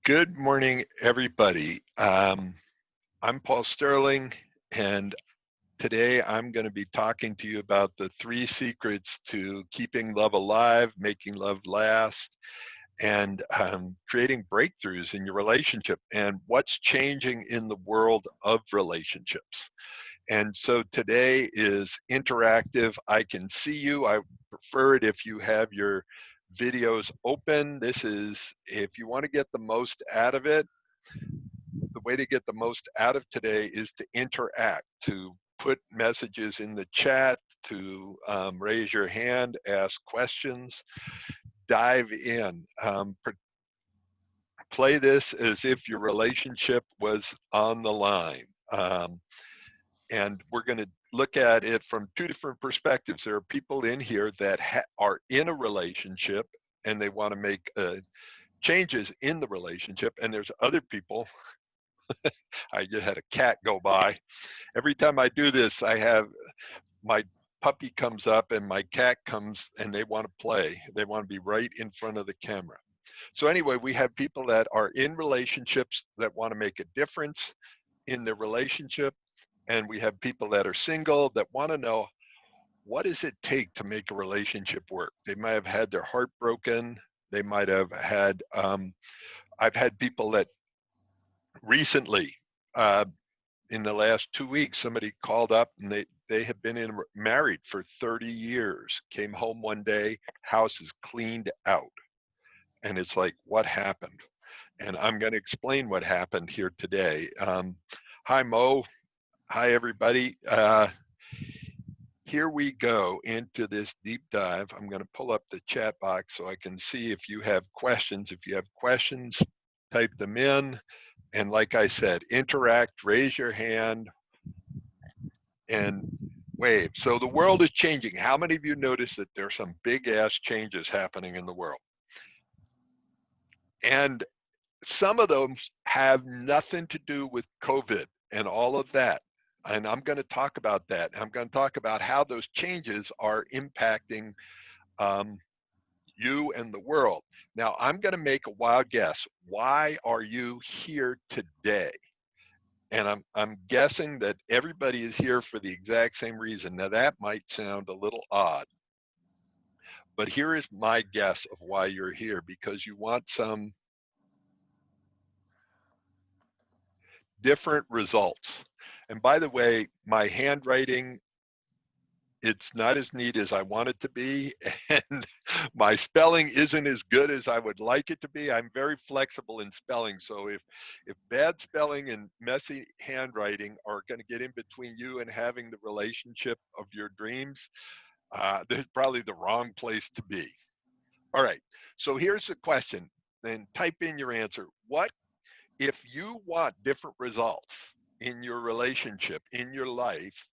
Good morning, everybody. I'm Paul Sterling, and today I'm going to be talking to you about the 3 secrets to keeping love alive, making love last, and creating breakthroughs in your relationship, and what's changing in the world of relationships. And so today is interactive. I can see you. I prefer it if you have your videos open. This is, if you want to get the most out of it, the way to get the most out of today is to interact, to put messages in the chat, to raise your hand, ask questions, dive in. Play this as if your relationship was on the line. And we're going to look at it from 2 different perspectives. There are people in here that are in a relationship and they want to make changes in the relationship, and there's other people. I just had a cat go by. Every time I do this, I have my puppy comes up and my cat comes and they want to play. They want to be right in front of the camera. So anyway, we have people that are in relationships that want to make a difference in their relationship, and we have people that are single that want to know, what does it take to make a relationship work? They might have had their heart broken. They might have had, I've had people that recently, uh, in the last 2 weeks, somebody called up and they have been married for 30 years, came home one day, house is cleaned out. And it's like, what happened? And I'm going to explain what happened here today. Hi, Mo. Hi, everybody. Here we go into this deep dive. I'm going to pull up the chat box so I can see if you have questions. If you have questions, type them in. And like I said, interact, raise your hand, and wave. So the world is changing. How many of you notice that there's some big ass changes happening in the world? And some of them have nothing to do with COVID and all of that. And I'm going to talk about that. I'm going to talk about how those changes are impacting you and the world. Now, I'm going to make a wild guess. Why are you here today? And I'm guessing that everybody is here for the exact same reason. Now, that might sound a little odd, but here is my guess of why you're here, because you want some different results. And by the way, my handwriting, it's not as neat as I want it to be, and my spelling isn't as good as I would like it to be. I'm very flexible in spelling, so if bad spelling and messy handwriting are going to get in between you and having the relationship of your dreams, this is probably the wrong place to be. All right, so here's the question, then type in your answer. What if you want different results in your relationship, in your life?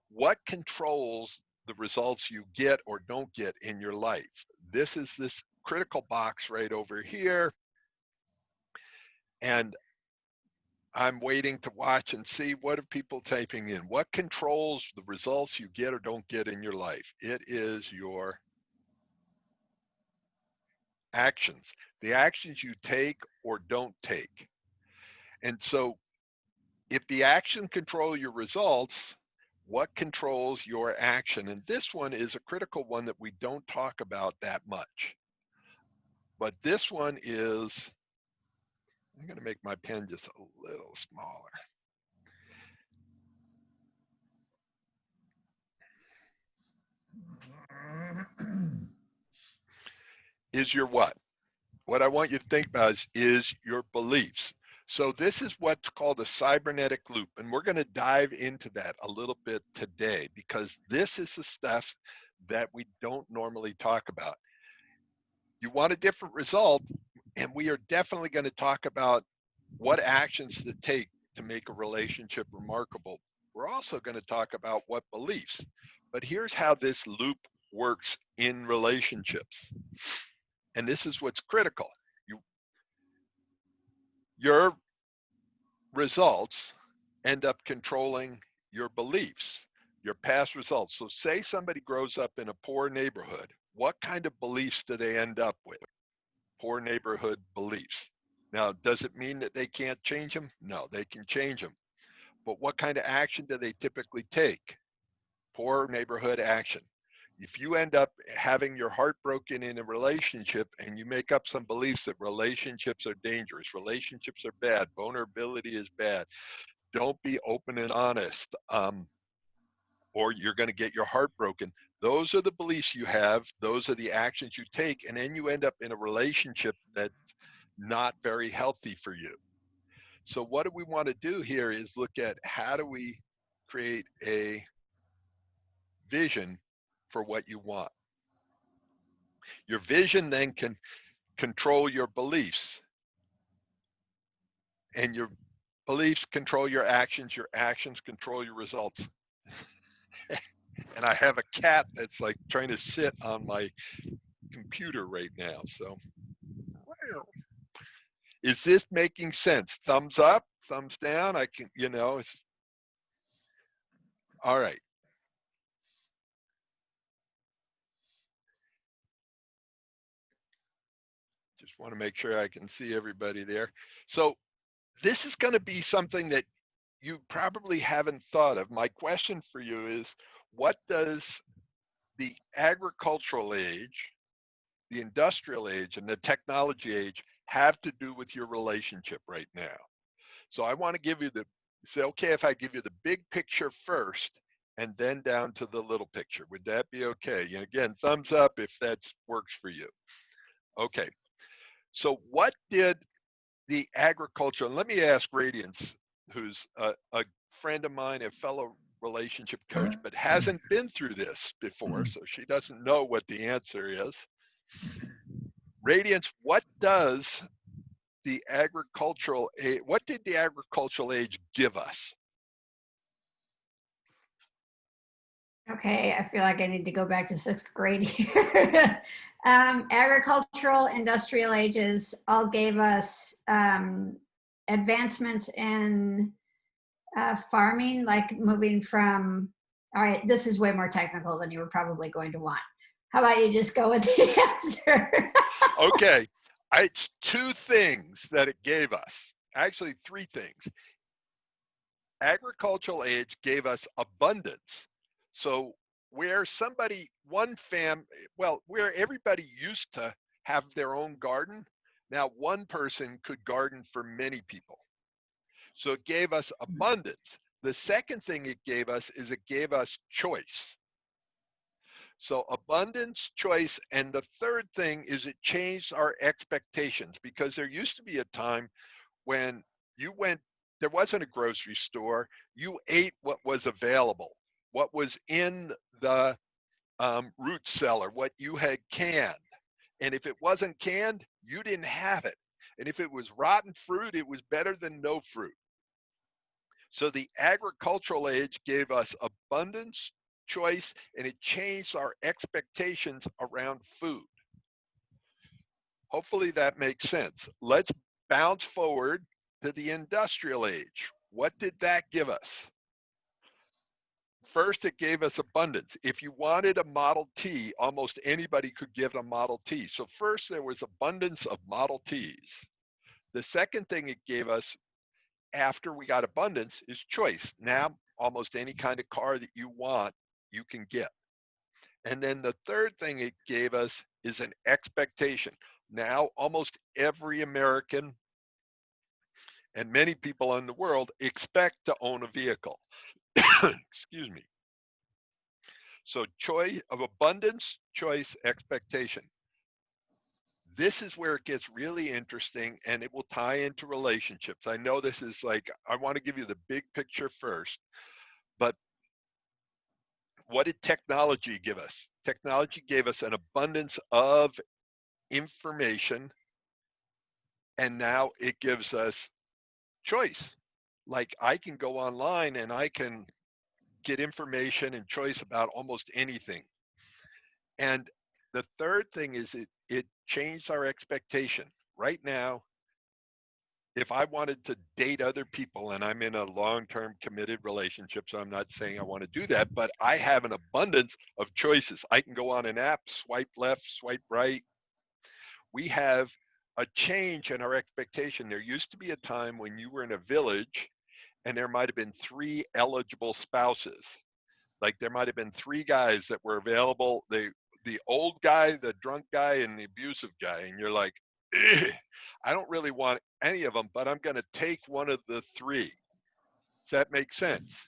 What controls the results you get or don't get in your life? This is this critical box right over here. And I'm waiting to watch and see what are people typing in. What controls the results you get or don't get in your life? It is your actions, the actions you take or don't take. And so if the action control your results, what controls your action? And this one is a critical one that we don't talk about that much. But this one is, I'm going to make my pen just a little smaller. Is your what? What I want you to think about is your beliefs. So this is what's called a cybernetic loop, and we're going to dive into that a little bit today, because this is the stuff that we don't normally talk about. You want a different result, and we are definitely going to talk about what actions to take to make a relationship remarkable. We're also going to talk about what beliefs. But here's how this loop works in relationships. And this is what's critical. Your results end up controlling your beliefs, your past results. So say somebody grows up in a poor neighborhood. What kind of beliefs do they end up with? Poor neighborhood beliefs. Now, does it mean that they can't change them? No, they can change them. But what kind of action do they typically take? Poor neighborhood action. If you end up having your heart broken in a relationship and you make up some beliefs that relationships are dangerous, relationships are bad, vulnerability is bad, don't be open and honest, or you're going to get your heart broken. Those are the beliefs you have. Those are the actions you take. And then you end up in a relationship that's not very healthy for you. So what do we want to do here is look at how do we create a vision for what you want. Your vision then can control your beliefs, and your beliefs control your actions control your results. And I have a cat that's like trying to sit on my computer right now. So is this making sense? Thumbs up, thumbs down? I can, it's all right. Just want to make sure I can see everybody there. So this is going to be something that you probably haven't thought of. My question for you is, what does the agricultural age, the industrial age, and the technology age have to do with your relationship right now? So I want to give you say, okay, if I give you the big picture first and then down to the little picture, would that be okay? And again, thumbs up if that works for you. Okay, so what did the agriculture, and let me ask Radiance, who's a friend of mine, a fellow relationship coach, but hasn't been through this before, so she doesn't know what the answer is. Radiance, what did the agricultural age give us? Okay, I feel like I need to go back to 6th grade here. Agricultural, industrial ages all gave us advancements in farming, like moving from, all right, this is way more technical than you were probably going to want. How about you just go with the answer? Okay, it's 2 things that it gave us. Actually, 3 things. Agricultural age gave us abundance. So where where everybody used to have their own garden, now one person could garden for many people. So it gave us abundance. The second thing it gave us is it gave us choice. So abundance, choice, and the third thing is it changed our expectations, because there used to be a time when there wasn't a grocery store, you ate what was available, what was in the root cellar, what you had canned. And if it wasn't canned, you didn't have it. And if it was rotten fruit, it was better than no fruit. So the agricultural age gave us abundance, choice, and it changed our expectations around food. Hopefully that makes sense. Let's bounce forward to the industrial age. What did that give us? First, it gave us abundance. If you wanted a Model T, almost anybody could get a Model T. So first, there was abundance of Model Ts. The second thing it gave us after we got abundance is choice. Now, almost any kind of car that you want, you can get. And then the third thing it gave us is an expectation. Now, almost every American and many people in the world expect to own a vehicle. Excuse me. So choice of abundance, choice, expectation. This is where it gets really interesting, and it will tie into relationships. I know this is like, I want to give you the big picture first, but what did technology give us? Technology gave us an abundance of information, and now it gives us choice. Like I can go online and I can get information and choice about almost anything. And the third thing is it changed our expectation. Right now, if I wanted to date other people, and I'm in a long-term committed relationship, so I'm not saying I want to do that, but I have an abundance of choices. I can go on an app, swipe left, swipe right. We have a change in our expectation. There used to be a time when you were in a village and there might have been 3 eligible spouses. Like there might have been 3 guys that were available. The old guy, the drunk guy, and the abusive guy. And you're like, "Ugh, I don't really want any of them, but I'm going to take one of the 3. Does that make sense?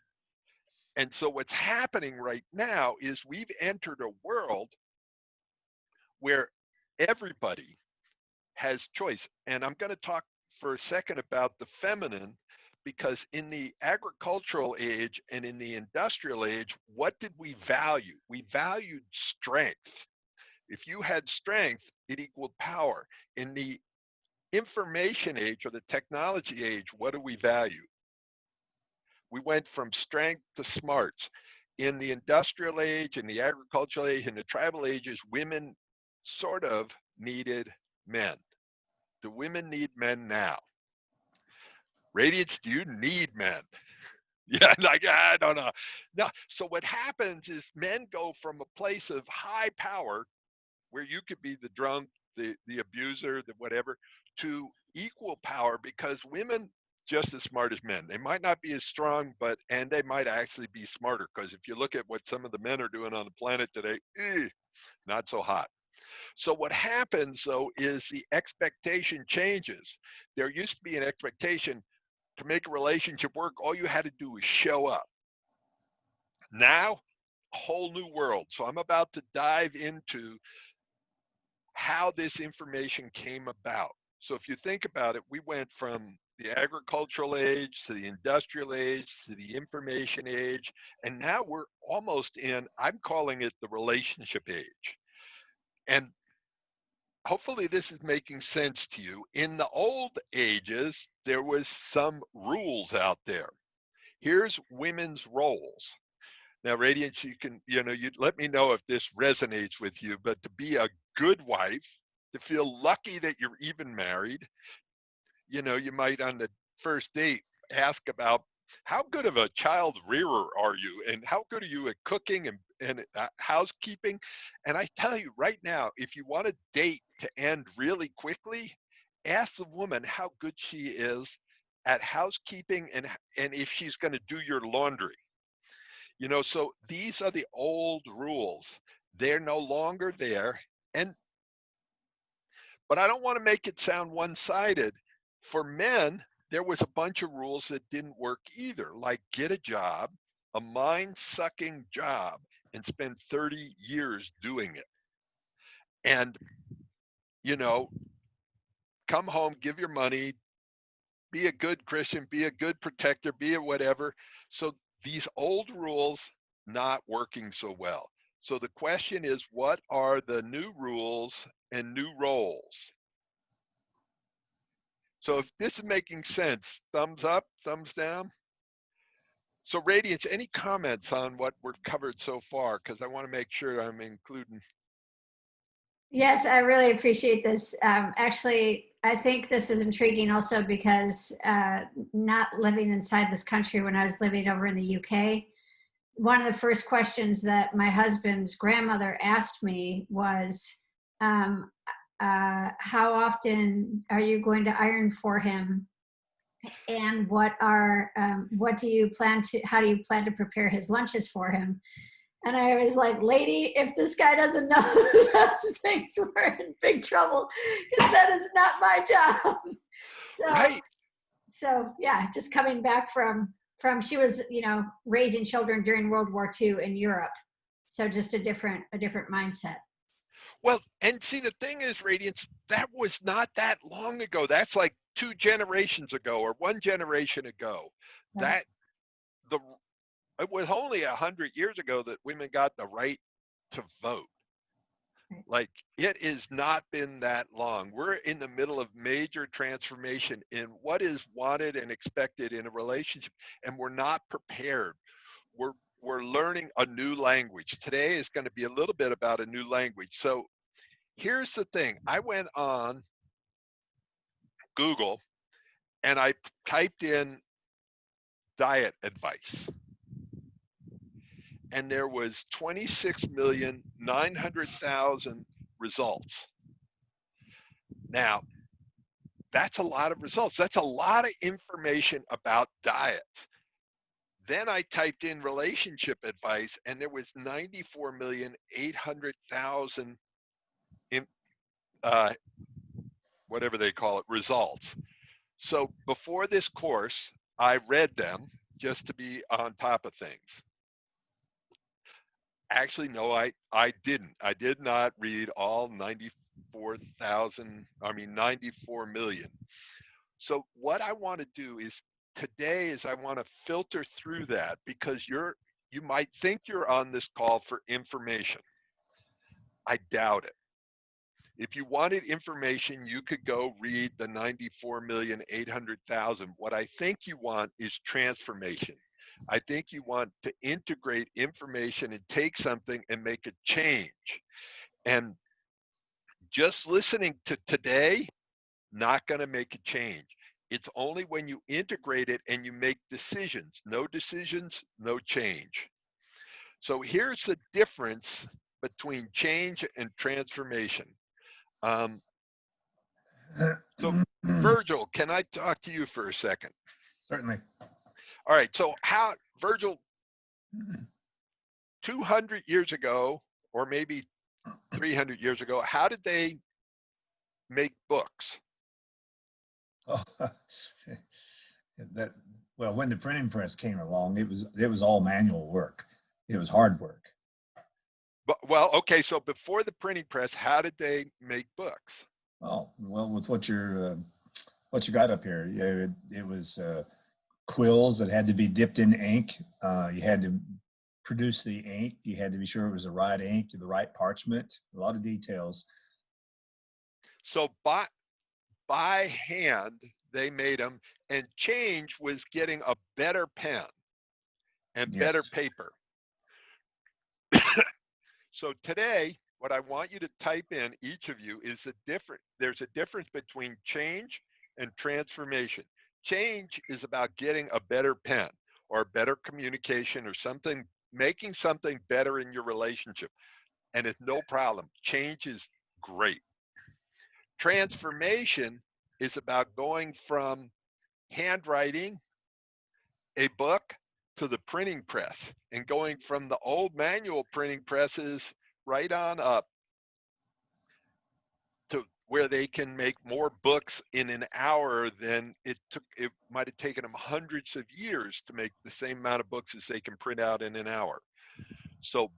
And so what's happening right now is we've entered a world where everybody has choice. And I'm going to talk for a second about the feminine, because in the agricultural age and in the industrial age, what did we value? We valued strength. If you had strength, it equaled power. In the information age or the technology age, what do we value? We went from strength to smarts. In the industrial age, in the agricultural age, in the tribal ages, women sort of needed men. Do women need men now? Radiance, do you need men? Yeah, like, I don't know. No. So what happens is men go from a place of high power where you could be the drunk, the abuser, the whatever, to equal power, because women just as smart as men. They might not be as strong, and they might actually be smarter, because if you look at what some of the men are doing on the planet today, not so hot. So what happens though is the expectation changes. There used to be an expectation to make a relationship work, all you had to do was show up. Now, a whole new world. So I'm about to dive into how this information came about. So if you think about it, we went from the agricultural age to the industrial age to the information age, and now we're almost in, I'm calling it the relationship age. And hopefully this is making sense to you. In the old ages, there was some rules out there. Here's women's roles. Now, Radiance, you can, you let me know if this resonates with you, but to be a good wife, to feel lucky that you're even married, you might on the first date ask about how good of a child rearer are you, and how good are you at cooking and housekeeping. And I tell you right now, if you want a date to end really quickly, ask the woman how good she is at housekeeping and if she's going to do your laundry. So these are the old rules. They're no longer there. But I don't want to make it sound one-sided. For men, there was a bunch of rules that didn't work either, like get a job, a mind-sucking job, and spend 30 years doing it. And, come home, give your money, be a good Christian, be a good protector, be a whatever. So these old rules not working so well. So the question is, what are the new rules and new roles? So if this is making sense, thumbs up, thumbs down. So Radiance, any comments on what we've covered so far? Because I want to make sure I'm including. Yes, I really appreciate this. Actually, I think this is intriguing also because not living inside this country, when I was living over in the UK, one of the first questions that my husband's grandmother asked me was, um, how often are you going to iron for him? And what do you plan to, how do you plan to prepare his lunches for him? And I was like, lady, if this guy doesn't know those things, we're in big trouble, because that is not my job. So, Right. so yeah, just coming back from she was, raising children during World War II in Europe. So just a different mindset. Well, and see, the thing is, Radiance, that was not that long ago. That's like 2 generations ago or 1 generation ago. Right. That the It was only 100 years ago that women got the right to vote. Right. Like, it has not been that long. We're in the middle of major transformation in what is wanted and expected in a relationship, and we're not prepared. We're learning a new language. Today is going to be a little bit about a new language. So here's the thing. I went on Google and I typed in diet advice, and there was 26,900,000 results. Now, That's a lot of results. That's a lot of information about diets. Then I typed in relationship advice, and there was 94,800,000 in whatever they call it results. So before this course, I read them just to be on top of things. Actually, no, I didn't. I did not read all 94 million. So what I want to do is today is I want to filter through that, because you might think you're on this call for information. I doubt it. If you wanted information, you could go read the 94,800,000. What I think you want is transformation. I think you want to integrate information and take something and make a change. And just listening to today, not going to make a change. It's only when you integrate it and you make decisions. No decisions, no change. So here's the difference between change and transformation. So Virgil, can I talk to you for a second? Certainly. All right, so Virgil, 200 years ago, or maybe 300 years ago, how did they make books? Oh, well, when the printing press came along, it was all manual work. It was hard work. Well, okay, so before the printing press, how did they make books? Oh, well, with what you got up here, it was quills that had to be dipped in ink. You had to produce the ink. You had to be sure it was the right ink, the right parchment, a lot of details. So by hand, they made them, and change was getting a better pen and better paper. So today, what I want you to type in, each of you, is there's a difference between change and transformation. Change is about getting a better pen or better communication or something, making something better in your relationship. And it's no problem. Change is great. Transformation is about going from handwriting a book to the printing press, and going from the old manual printing presses right on up to where they can make more books in an hour than it might have taken them hundreds of years to make the same amount of books as they can print out in an hour. So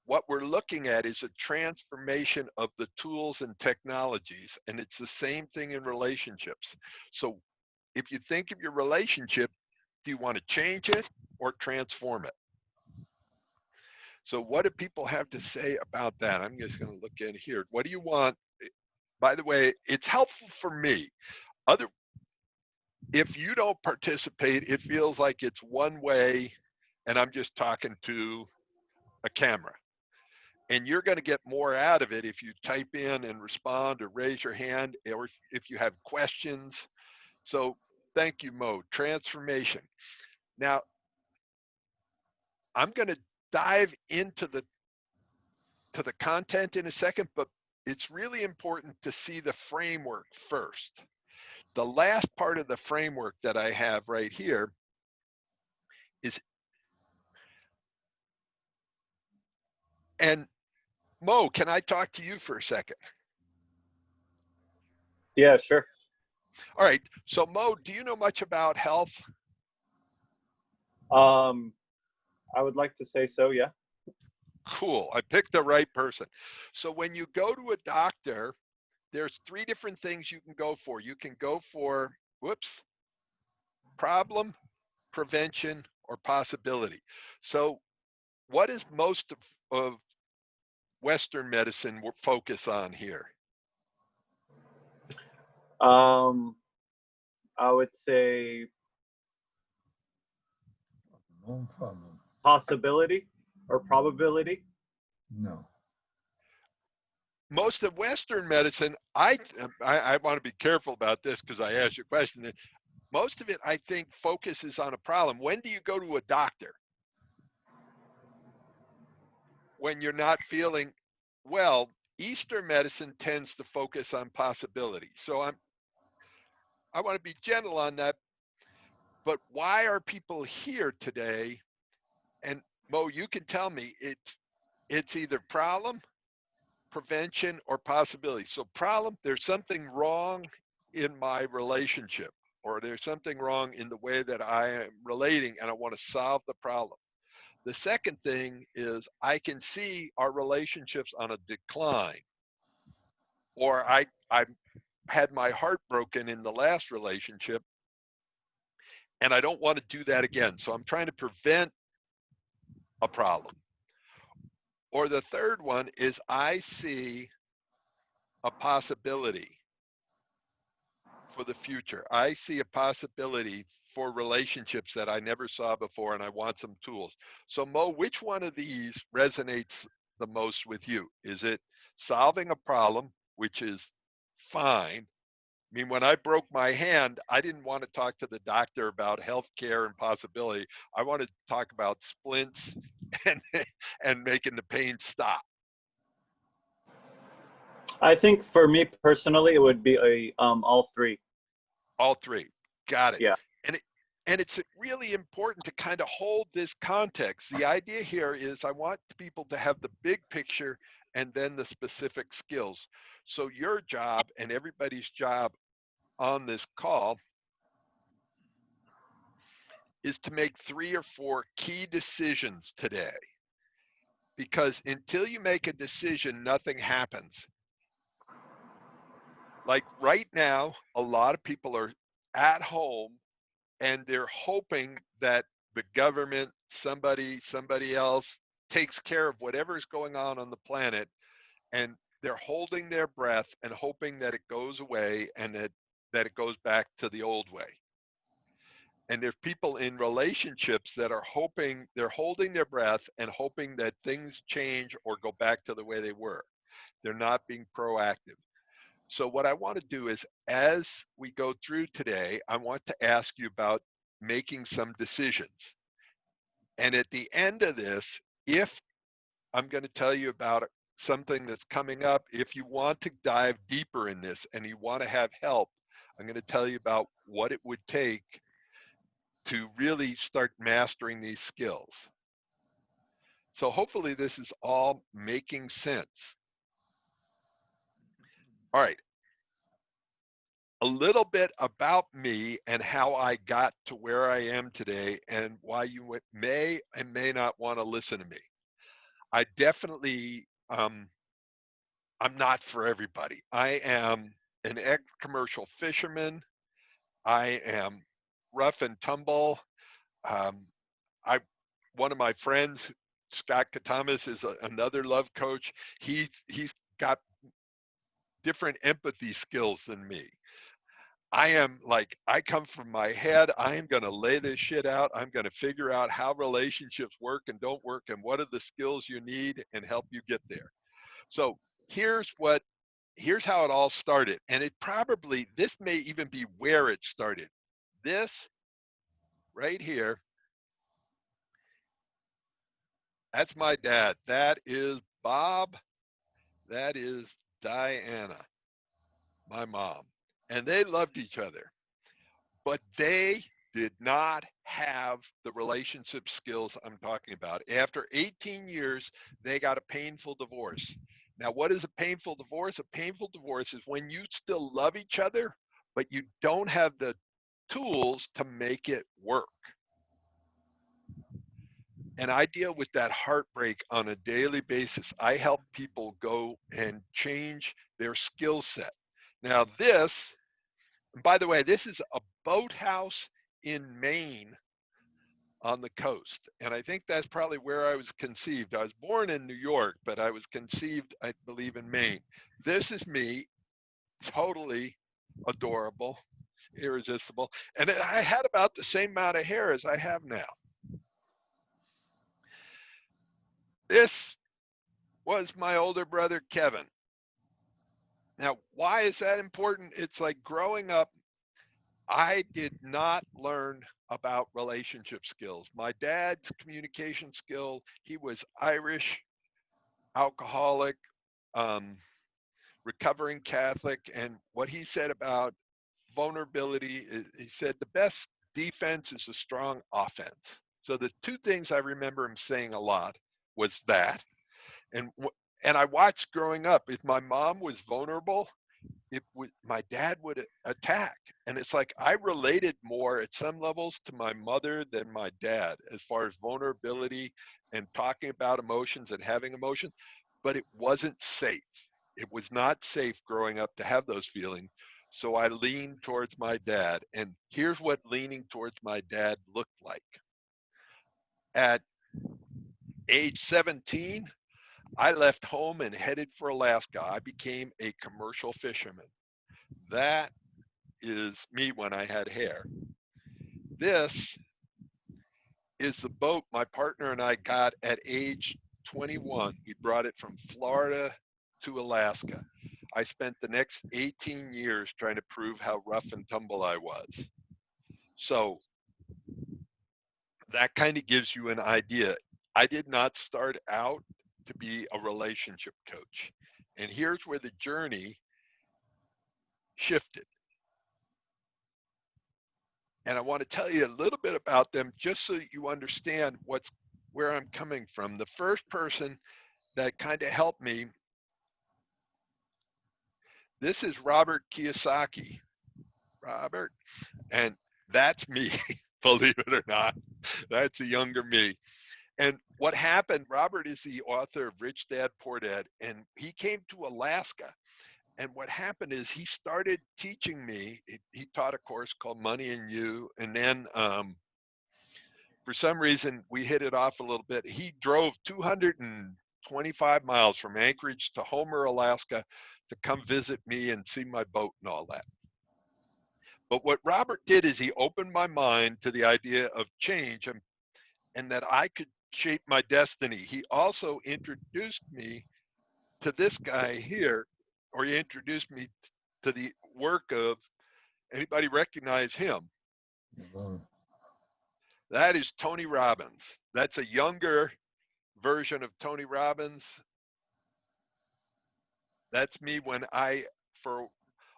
what we're looking at is a transformation of the tools and technologies, and it's the same thing in relationships. So if you think of your relationship, do you want to change it or transform it? So what do people have to say about that? I'm just going to look in here. What do you want? By the way, it's helpful for me. If you don't participate, it feels like it's one way and I'm just talking to a camera. And you're going to get more out of it if you type in and respond or raise your hand, or if you have questions. So thank you, Mo. Transformation. Now, I'm going to dive into the content in a second, but it's really important to see the framework first. The last part of the framework that I have right here is, and Mo, can I talk to you for a second? Yeah, sure. All right. So Mo, do you know much about health? I would like to say so, yeah. Cool. I picked the right person. So when you go to a doctor, there's 3 different things you can go for. You can go for, problem, prevention, or possibility. So what is most of Western medicine focus on here? I would say No problem. possibility or probability. No. Most of Western medicine, I want to be careful about this because I asked you a question. Most of it, I think, focuses on a problem. When do you go to a doctor? When you're not feeling well. Eastern medicine tends to focus on possibility. So I want to be gentle on that. But why are people here today? And Mo, you can tell me it's either problem, prevention, or possibility. So problem, there's something wrong in my relationship, or there's something wrong in the way that I am relating, and I want to solve the problem. The second thing is I can see our relationships on a decline, or I had my heart broken in the last relationship, and I don't want to do that again. So I'm trying to prevent a problem. Or the third one is I see a possibility for the future. I see a possibility for relationships that I never saw before, and I want some tools. So Mo, which one of these resonates the most with you? Is it solving a problem, which is fine? I mean, when I broke my hand, I didn't want to talk to the doctor about health care and possibility. I wanted to talk about splints and and making the pain stop. I think for me personally, it would be all three. All three. Got it. Yeah. And it's really important to kind of hold this context. The idea here is I want people to have the big picture and then the specific skills. So your job and everybody's job on this call is to make 3 or 4 key decisions today. Because until you make a decision, nothing happens. Like right now, a lot of people are at home and they're hoping that the government, somebody else takes care of whatever's going on the planet, and they're holding their breath and hoping that it goes away and that it goes back to the old way. And there's people in relationships that are hoping, they're holding their breath and hoping that things change or go back to the way they were. They're not being proactive. So what I want to do is, as we go through today, I want to ask you about making some decisions. And at the end of this, if I'm going to tell you about something that's coming up, if you want to dive deeper in this and you want to have help, I'm going to tell you about what it would take to really start mastering these skills. So hopefully this is all making sense. All right. A little bit about me and how I got to where I am today and why you may and may not want to listen to me. I definitely, I'm not for everybody. I am an ex-commercial fisherman. I am rough and tumble. Um, one of my friends, Scott Katamas, is another love coach. He's got different empathy skills than me. I am like, I come from my head. I am going to lay this shit out. I'm going to figure out how relationships work and don't work and what are the skills you need and help you get there. So here's how it all started. And this may even be where it started. This right here, that's my dad. That is Bob. That is Diana, my mom. And they loved each other. But they did not have the relationship skills I'm talking about. After 18 years, they got a painful divorce. Now, what is a painful divorce? A painful divorce is when you still love each other, but you don't have the tools to make it work. And I deal with that heartbreak on a daily basis. I help people go and change their skill set. Now, by the way, this is a boathouse in Maine on the coast. And I think that's probably where I was conceived. I was born in New York, but I was conceived, I believe, in Maine. This is me, totally adorable, irresistible. And I had about the same amount of hair as I have now. This was my older brother, Kevin. Now, why is that important? It's like growing up, I did not learn about relationship skills. My dad's communication skill, he was Irish, alcoholic, recovering Catholic, and what he said about vulnerability, he said the best defense is a strong offense. So the two things I remember him saying a lot was that, and and I watched growing up, if my mom was vulnerable, my dad would attack. And it's like I related more at some levels to my mother than my dad as far as vulnerability and talking about emotions and having emotions, but it wasn't safe. It was not safe growing up to have those feelings. So I leaned towards my dad. And here's what leaning towards my dad looked like. At age 17, I left home and headed for Alaska. I became a commercial fisherman. That is me when I had hair. This is the boat my partner and I got at age 21. We brought it from Florida to Alaska. I spent the next 18 years trying to prove how rough and tumble I was. So that kind of gives you an idea. I did not start out to be a relationship coach. And here's where the journey shifted. And I want to tell you a little bit about them just so that you understand where I'm coming from. The first person that kind of helped me, this is Robert Kiyosaki. Robert, and that's me, believe it or not. That's a younger me. And what happened, Robert is the author of Rich Dad, Poor Dad, and he came to Alaska. And what happened is he started teaching me. He taught a course called Money and You. And then for some reason, we hit it off a little bit. He drove 225 miles from Anchorage to Homer, Alaska to come visit me and see my boat and all that. But what Robert did is he opened my mind to the idea of change and that I could shape my destiny. He also introduced me to this guy here, or he introduced me to the work of, anybody recognize him? That is Tony Robbins. That's a younger version of Tony Robbins. That's me when for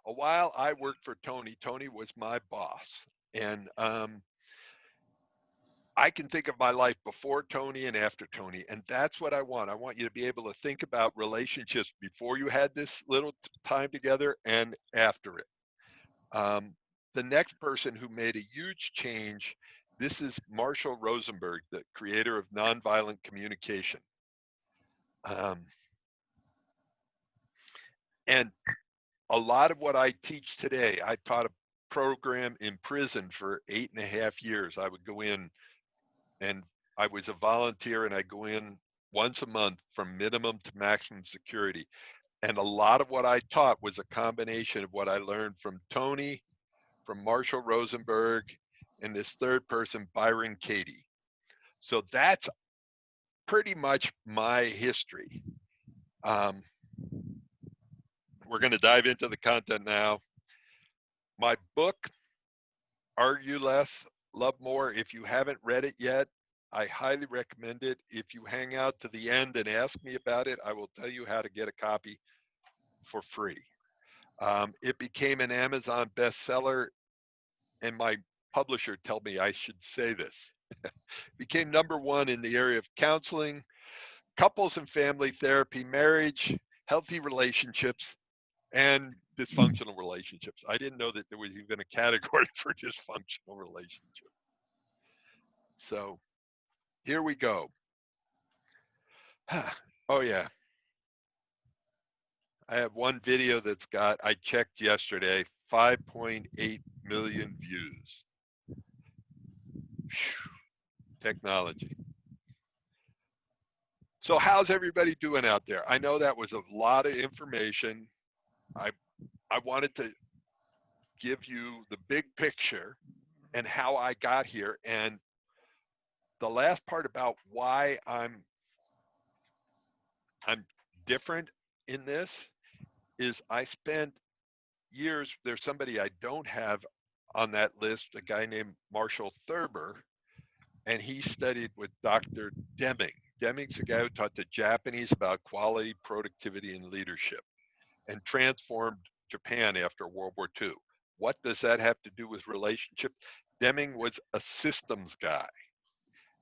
a while, I worked for Tony. Tony was my boss. And I can think of my life before Tony and after Tony. And that's what I want. I want you to be able to think about relationships before you had this little time together and after it. The next person who made a huge change, this is Marshall Rosenberg, the creator of nonviolent communication. And a lot of what I teach today, I taught a program in prison for 8.5 years. I would go in and I was a volunteer and I go in once a month from minimum to maximum security. And a lot of what I taught was a combination of what I learned from Tony, from Marshall Rosenberg, and this third person, Byron Katie. So that's pretty much my history. We're going to dive into the content now. My book, Argue Less, Love More. If you haven't read it yet, I highly recommend it. If you hang out to the end and ask me about it, I will tell you how to get a copy for free. It became an Amazon bestseller, and my publisher told me I should say this. Became #1 in the area of counseling, couples and family therapy, marriage, healthy relationships, and dysfunctional relationships. I didn't know that there was even a category for dysfunctional relationships. So here we go. Oh yeah. I have one video that's got, I checked yesterday, 5.8 million views. Whew. Technology. So how's everybody doing out there? I know that was a lot of information. I wanted to give you the big picture and how I got here. And the last part about why I'm different in this is I spent years, there's somebody I don't have on that list, a guy named Marshall Thurber, and he studied with Dr. Deming. Deming's the guy who taught the Japanese about quality, productivity, and leadership and transformed Japan after World War II. What does that have to do with relationship? Deming was a systems guy.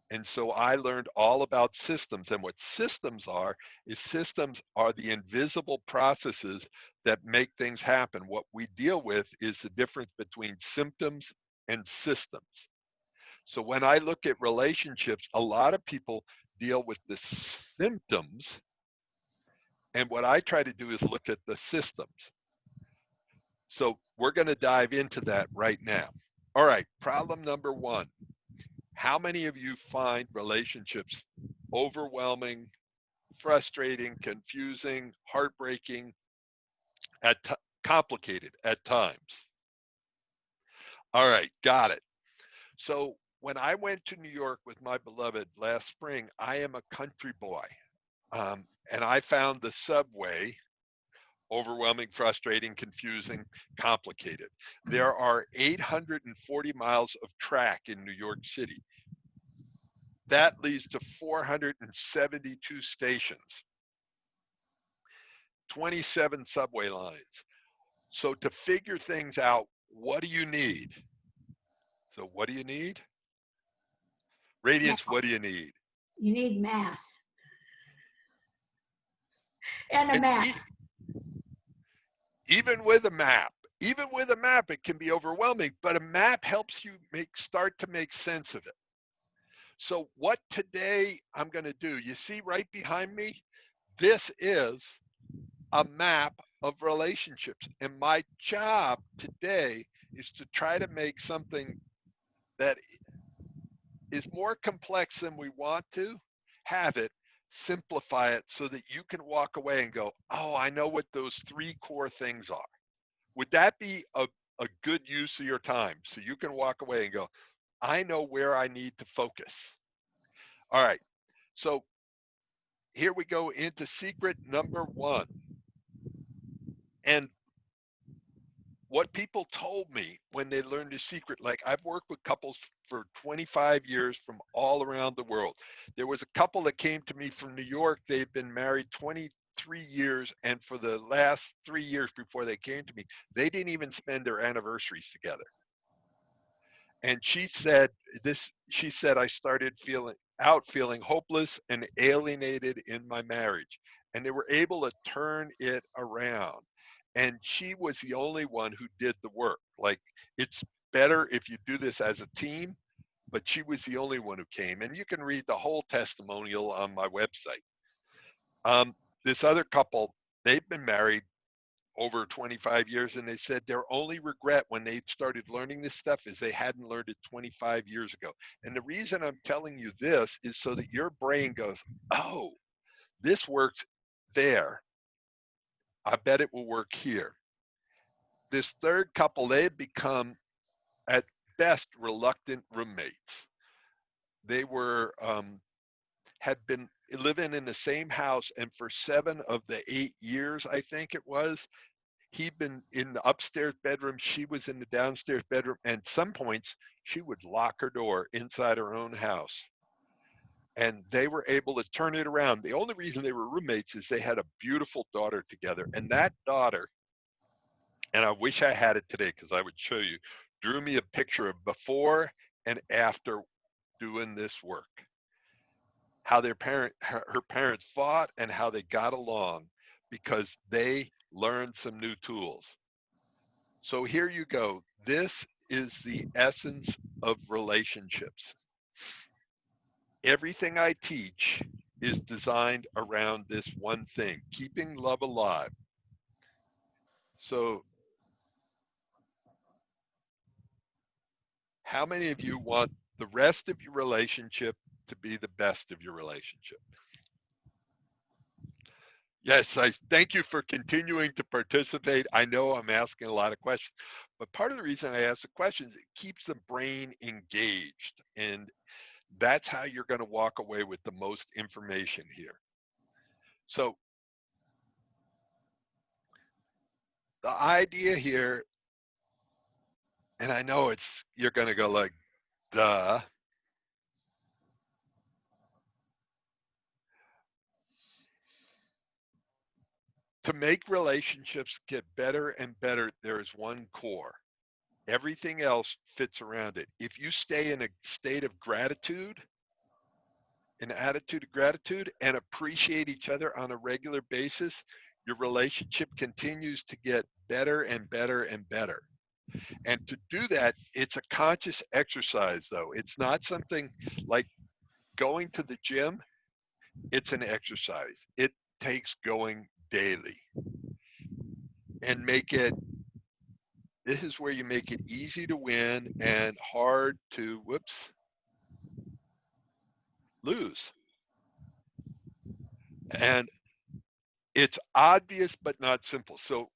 And so I learned all about systems. And what systems are is systems are the invisible processes that make things happen. What we deal with is the difference between symptoms and systems. So when I look at relationships, a lot of people deal with the symptoms. And what I try to do is look at the systems. So we're going to dive into that right now. All right, problem number one. How many of you find relationships overwhelming, frustrating, confusing, heartbreaking, complicated at times? All right, got it. So when I went to New York with my beloved last spring, I am a country boy. And I found the subway overwhelming, frustrating, confusing, complicated. There are 840 miles of track in New York City. That leads to 472 stations, 27 subway lines. So to figure things out, what do you need? So what do you need? Radiance, what do you need? You need math. And a And map. even with a map, it can be overwhelming, but a map helps you start to make sense of it. So what today I'm going to do, you see right behind me, this is a map of relationships. And my job today is to try to make something that is more complex than we want to have it, simplify it so that you can walk away and go, oh, I know what those three core things are. Would that be a good use of your time? So you can walk away and go, I know where I need to focus. All right. So here we go into secret number one. And what people told me when they learned the secret, like I've worked with couples for 25 years from all around the world. There was a couple that came to me from New York. They'd been married 23 years. And for the last 3 years before they came to me, they didn't even spend their anniversaries together. And she said, I started feeling hopeless and alienated in my marriage. And they were able to turn it around. And she was the only one who did the work. Like, it's better if you do this as a team, but she was the only one who came. And you can read the whole testimonial on my website. This other couple, they've been married over 25 years, and they said their only regret when they started learning this stuff is they hadn't learned it 25 years ago. And the reason I'm telling you this is so that your brain goes, oh, this works there. I bet it will work here. This third couple, they had become at best reluctant roommates. They were had been living in the same house, and for 7 of the 8 years, I think it was, he'd been in the upstairs bedroom, she was in the downstairs bedroom, and some points she would lock her door inside her own house. And they were able to turn it around. The only reason they were roommates is they had a beautiful daughter together. And that daughter, and I wish I had it today because I would show you, drew me a picture of before and after doing this work. How her parents fought and how they got along because they learned some new tools. So here you go. This is the essence of relationships. Everything I teach is designed around this one thing, keeping love alive. So how many of you want the rest of your relationship to be the best of your relationship? Yes, I thank you for continuing to participate. I know I'm asking a lot of questions, but part of the reason I ask the questions, it keeps the brain engaged. And that's how you're going to walk away with the most information here. So the idea here, and I know you're going to go like, duh. To make relationships get better and better, there is one core, Everything else fits around it. If you stay in a state of gratitude, an attitude of gratitude, and appreciate each other on a regular basis, your relationship continues to get better and better and better. And to do that, it's a conscious exercise, though. It's not something like going to the gym, it's an exercise. It takes going daily and make it, this is where you make it easy to win and hard to, whoops, lose. And it's obvious, but not simple. So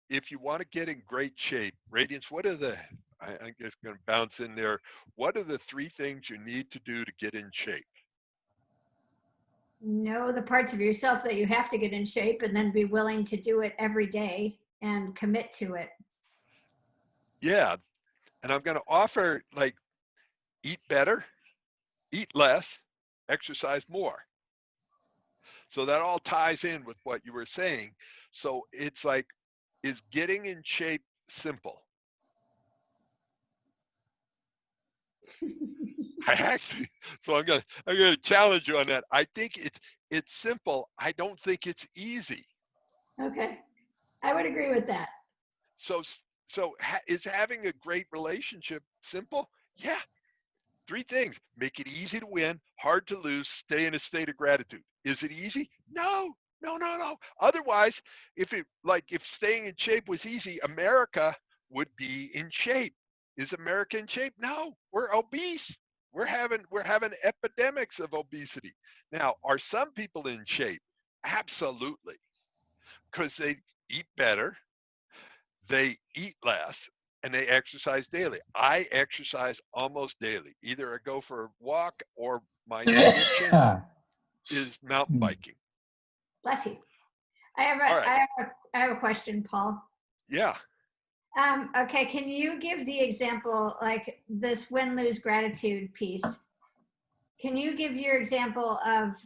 if you want to get in great shape, Radiance, what are the, I guess going to bounce in there. What are the 3 things you need to do to get in shape? Know the parts of yourself that you have to get in shape, and then be willing to do it every day and commit to it. Yeah. And I'm going to offer like eat better, eat less, exercise more. So that all ties in with what you were saying. So it's like, is getting in shape simple? I actually, so I'm gonna challenge you on that. I think it's simple. I don't think it's easy. Okay. I would agree with that. So is having a great relationship simple? Yeah. 3 things: make it easy to win, hard to lose, stay in a state of gratitude. Is it easy? No, no, no, no. Otherwise, if staying in shape was easy, America would be in shape. Is America in shape? No, we're obese. We're having epidemics of obesity. Now, are some people in shape? Absolutely, because they eat better, they eat less, and they exercise daily. I exercise almost daily. Either I go for a walk or my addiction is mountain biking. Bless you. I have All a, right. I have a, I have a question, Paul. Yeah. Okay, can you give the example, like this win-lose gratitude piece? Can you give your example of,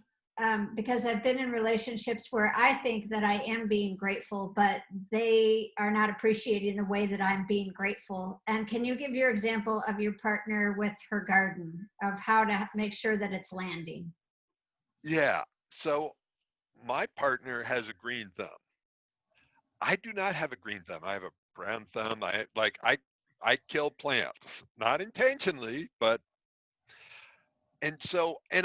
because I've been in relationships where I think that I am being grateful, but they are not appreciating the way that I'm being grateful. And can you give your example of your partner with her garden, of how to make sure that it's landing? Yeah. So my partner has a green thumb. I do not have a green thumb. I have a brown thumb. I kill plants, not intentionally, but and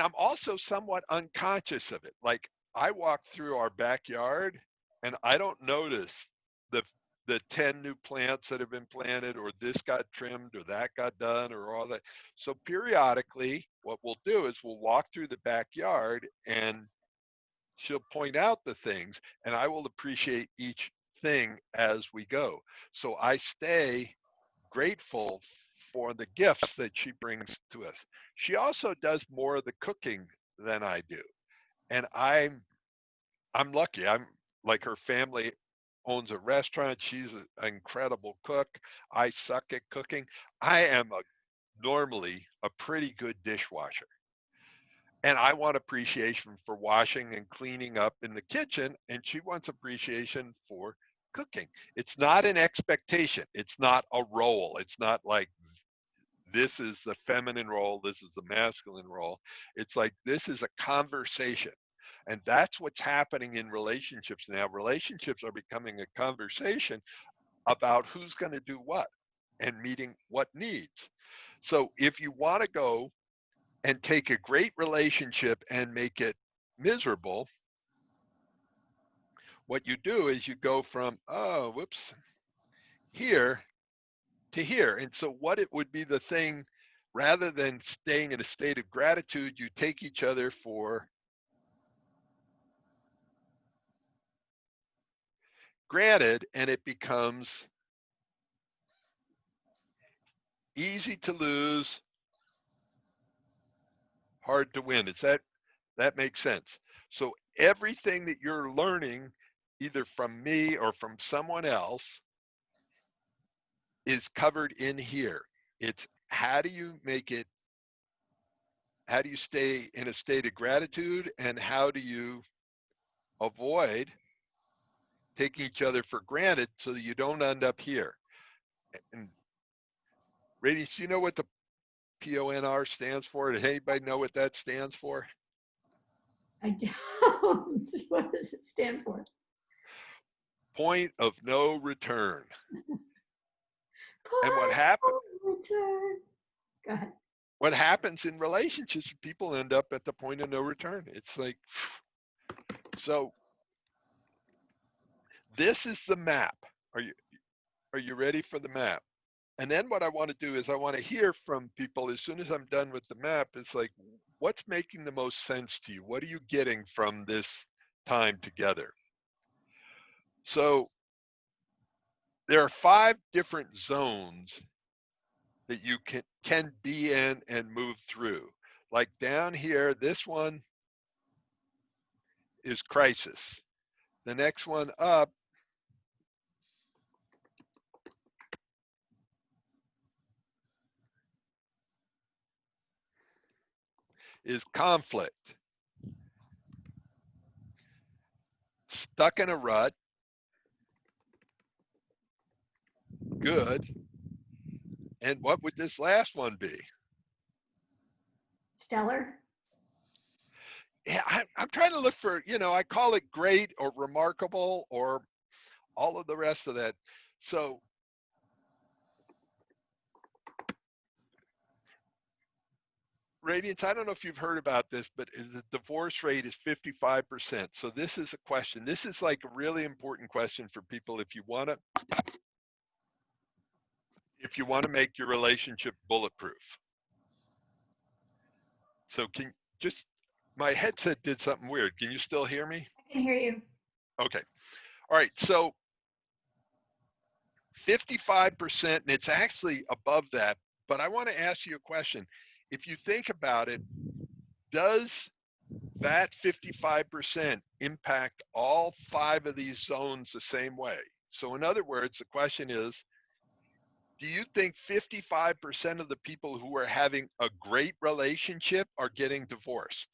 I'm also somewhat unconscious of it. Like I walk through our backyard and I don't notice the the 10 new plants that have been planted, or this got trimmed, or that got done, or all that. So periodically what we'll do is we'll walk through the backyard and she'll point out the things and I will appreciate each thing as we go. So I stay grateful for the gifts that she brings to us. She also does more of the cooking than I do. And I'm lucky. I'm like, her family owns a restaurant. She's an incredible cook. I suck at cooking. I am normally a pretty good dishwasher. And I want appreciation for washing and cleaning up in the kitchen, and she wants appreciation for cooking. It's not an expectation. It's not a role. It's not like this is the feminine role, this is the masculine role. It's like this is a conversation. And that's what's happening in relationships now. Relationships are becoming a conversation about who's going to do what and meeting what needs. So if you want to go and take a great relationship and make it miserable, what you do is you go from, oh, whoops, here to here. And so what it would be the thing, rather than staying in a state of gratitude, you take each other for granted, and it becomes easy to lose, hard to win. That makes sense? So everything that you're learning, either from me or from someone else, is covered in here. It's how do you stay in a state of gratitude, and how do you avoid taking each other for granted so that you don't end up here. And Radiance, do you know what the PONR stands for? Does anybody know what that stands for? I don't. What does it stand for? Point of no return. And Point of return. Go ahead. what happens in relationships, people end up at the point of no return. It's like, so this is the map. Are you ready for the map? And then what I want to do is I want to hear from people as soon as I'm done with the map. It's like, what's making the most sense to you? What are you getting from this time together? So there are 5 different zones that you can be in and move through. Like down here, this one is crisis. The next one up is conflict. Stuck in a rut, good. And what would this last one be? Stellar. Yeah, I'm trying to look for, I call it great or remarkable or all of the rest of that. So Radiance, I don't know if you've heard about this, but the divorce rate is 55%. So this is a question. This is like a really important question for people if you want to make your relationship bulletproof. So my headset did something weird. Can you still hear me? I can hear you. Okay. All right. So 55%, and it's actually above that, but I want to ask you a question. If you think about it, does that 55% impact all 5 of these zones the same way? So in other words, the question is, do you think 55% of the people who are having a great relationship are getting divorced?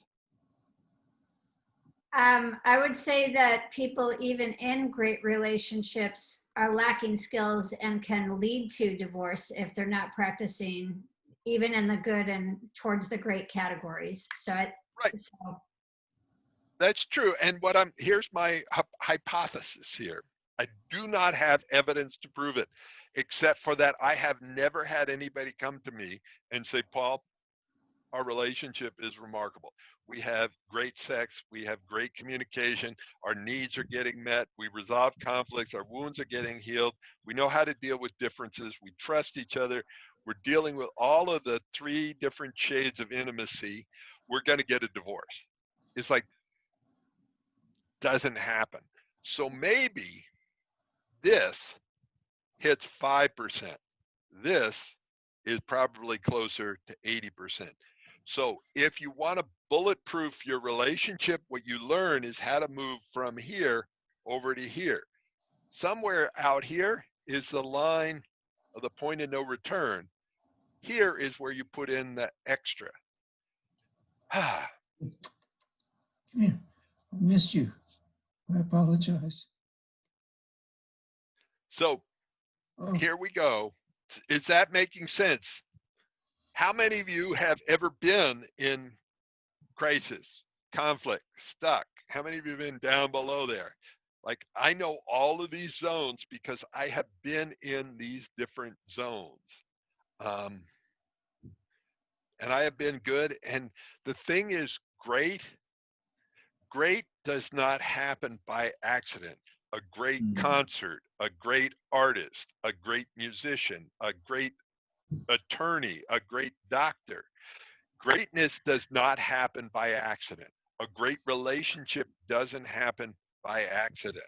I would say that people, even in great relationships, are lacking skills and can lead to divorce if they're not practicing, even in the good and towards the great categories. Right. That's true. And here's my hypothesis here. I do not have evidence to prove it, except for that I have never had anybody come to me and say, Paul, our relationship is remarkable. We have great sex. We have great communication. Our needs are getting met. We resolve conflicts. Our wounds are getting healed. We know how to deal with differences. We trust each other. We're dealing with all of the 3 different shades of intimacy. We're going to get a divorce. It's like, doesn't happen. So maybe this hits 5%. This is probably closer to 80%. So if you want to bulletproof your relationship, what you learn is how to move from here over to here. Somewhere out here is the line of the point of no return. Here is where you put in the extra. Come here. I missed you. I apologize. So here we go. Is that making sense? How many of you have ever been in crisis, conflict, stuck? How many of you have been down below there? Like, I know all of these zones because I have been in these different zones. And I have been good. And the thing is, great does not happen by accident. A great concert, a great artist, a great musician, a great attorney, a great doctor. Greatness does not happen by accident. A great relationship doesn't happen by accident.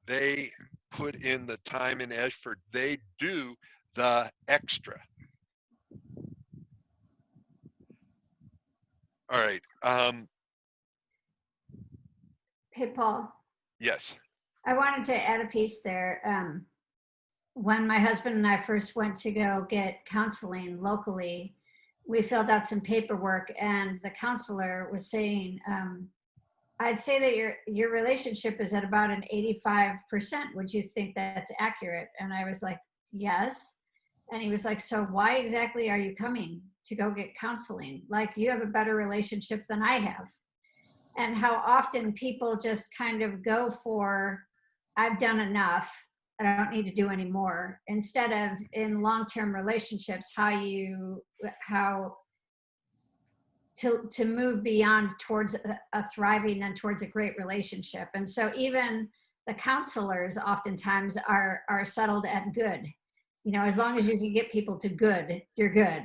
They put in the time and effort. They do the extra. All right. Hey, Paul. Yes. I wanted to add a piece there. When my husband and I first went to go get counseling locally, we filled out some paperwork, and the counselor was saying, I'd say that your relationship is at about an 85%. Would you think that's accurate? And I was like, yes. And he was like, so why exactly are you coming to go get counseling? Like, you have a better relationship than I have. And how often people just kind of go for, I've done enough, I don't need to do any more, instead of in long-term relationships, how to move beyond towards a thriving and towards a great relationship. And so even the counselors oftentimes are settled at good. You know, as long as you can get people to good, you're good.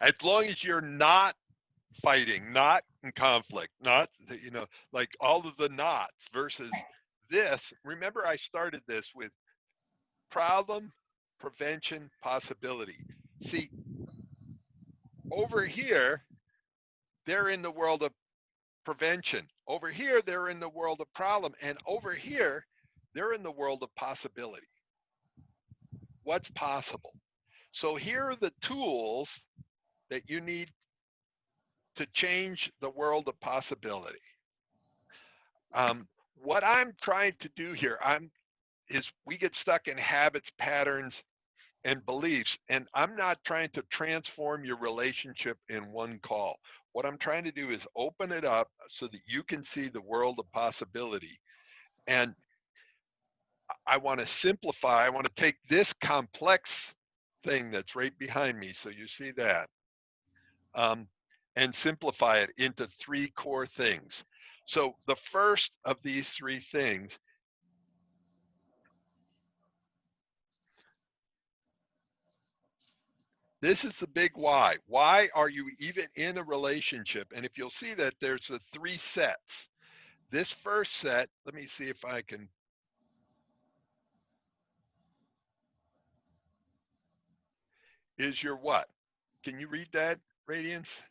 As long as you're not fighting, not in conflict, not, you know, like all of the knots versus this. Remember, I started this with problem, prevention, possibility. See, over here, they're in the world of prevention. Over here, they're in the world of problem. And over here, they're in the world of possibility. What's possible? So here are the tools that you need to change the world of possibility. What I'm trying to do here, is we get stuck in habits, patterns, and beliefs, and I'm not trying to transform your relationship in one call. What I'm trying to do is open it up so that you can see the world of possibility. And I want to simplify, I want to take this complex thing that's right behind me, so you see that, and simplify it into 3 core things. So the first of these 3 things this is the big why. Why are you even in a relationship? And if you'll see that there's the 3 sets. This first set, let me see if I can. Is your what? Can you read that, Radiance?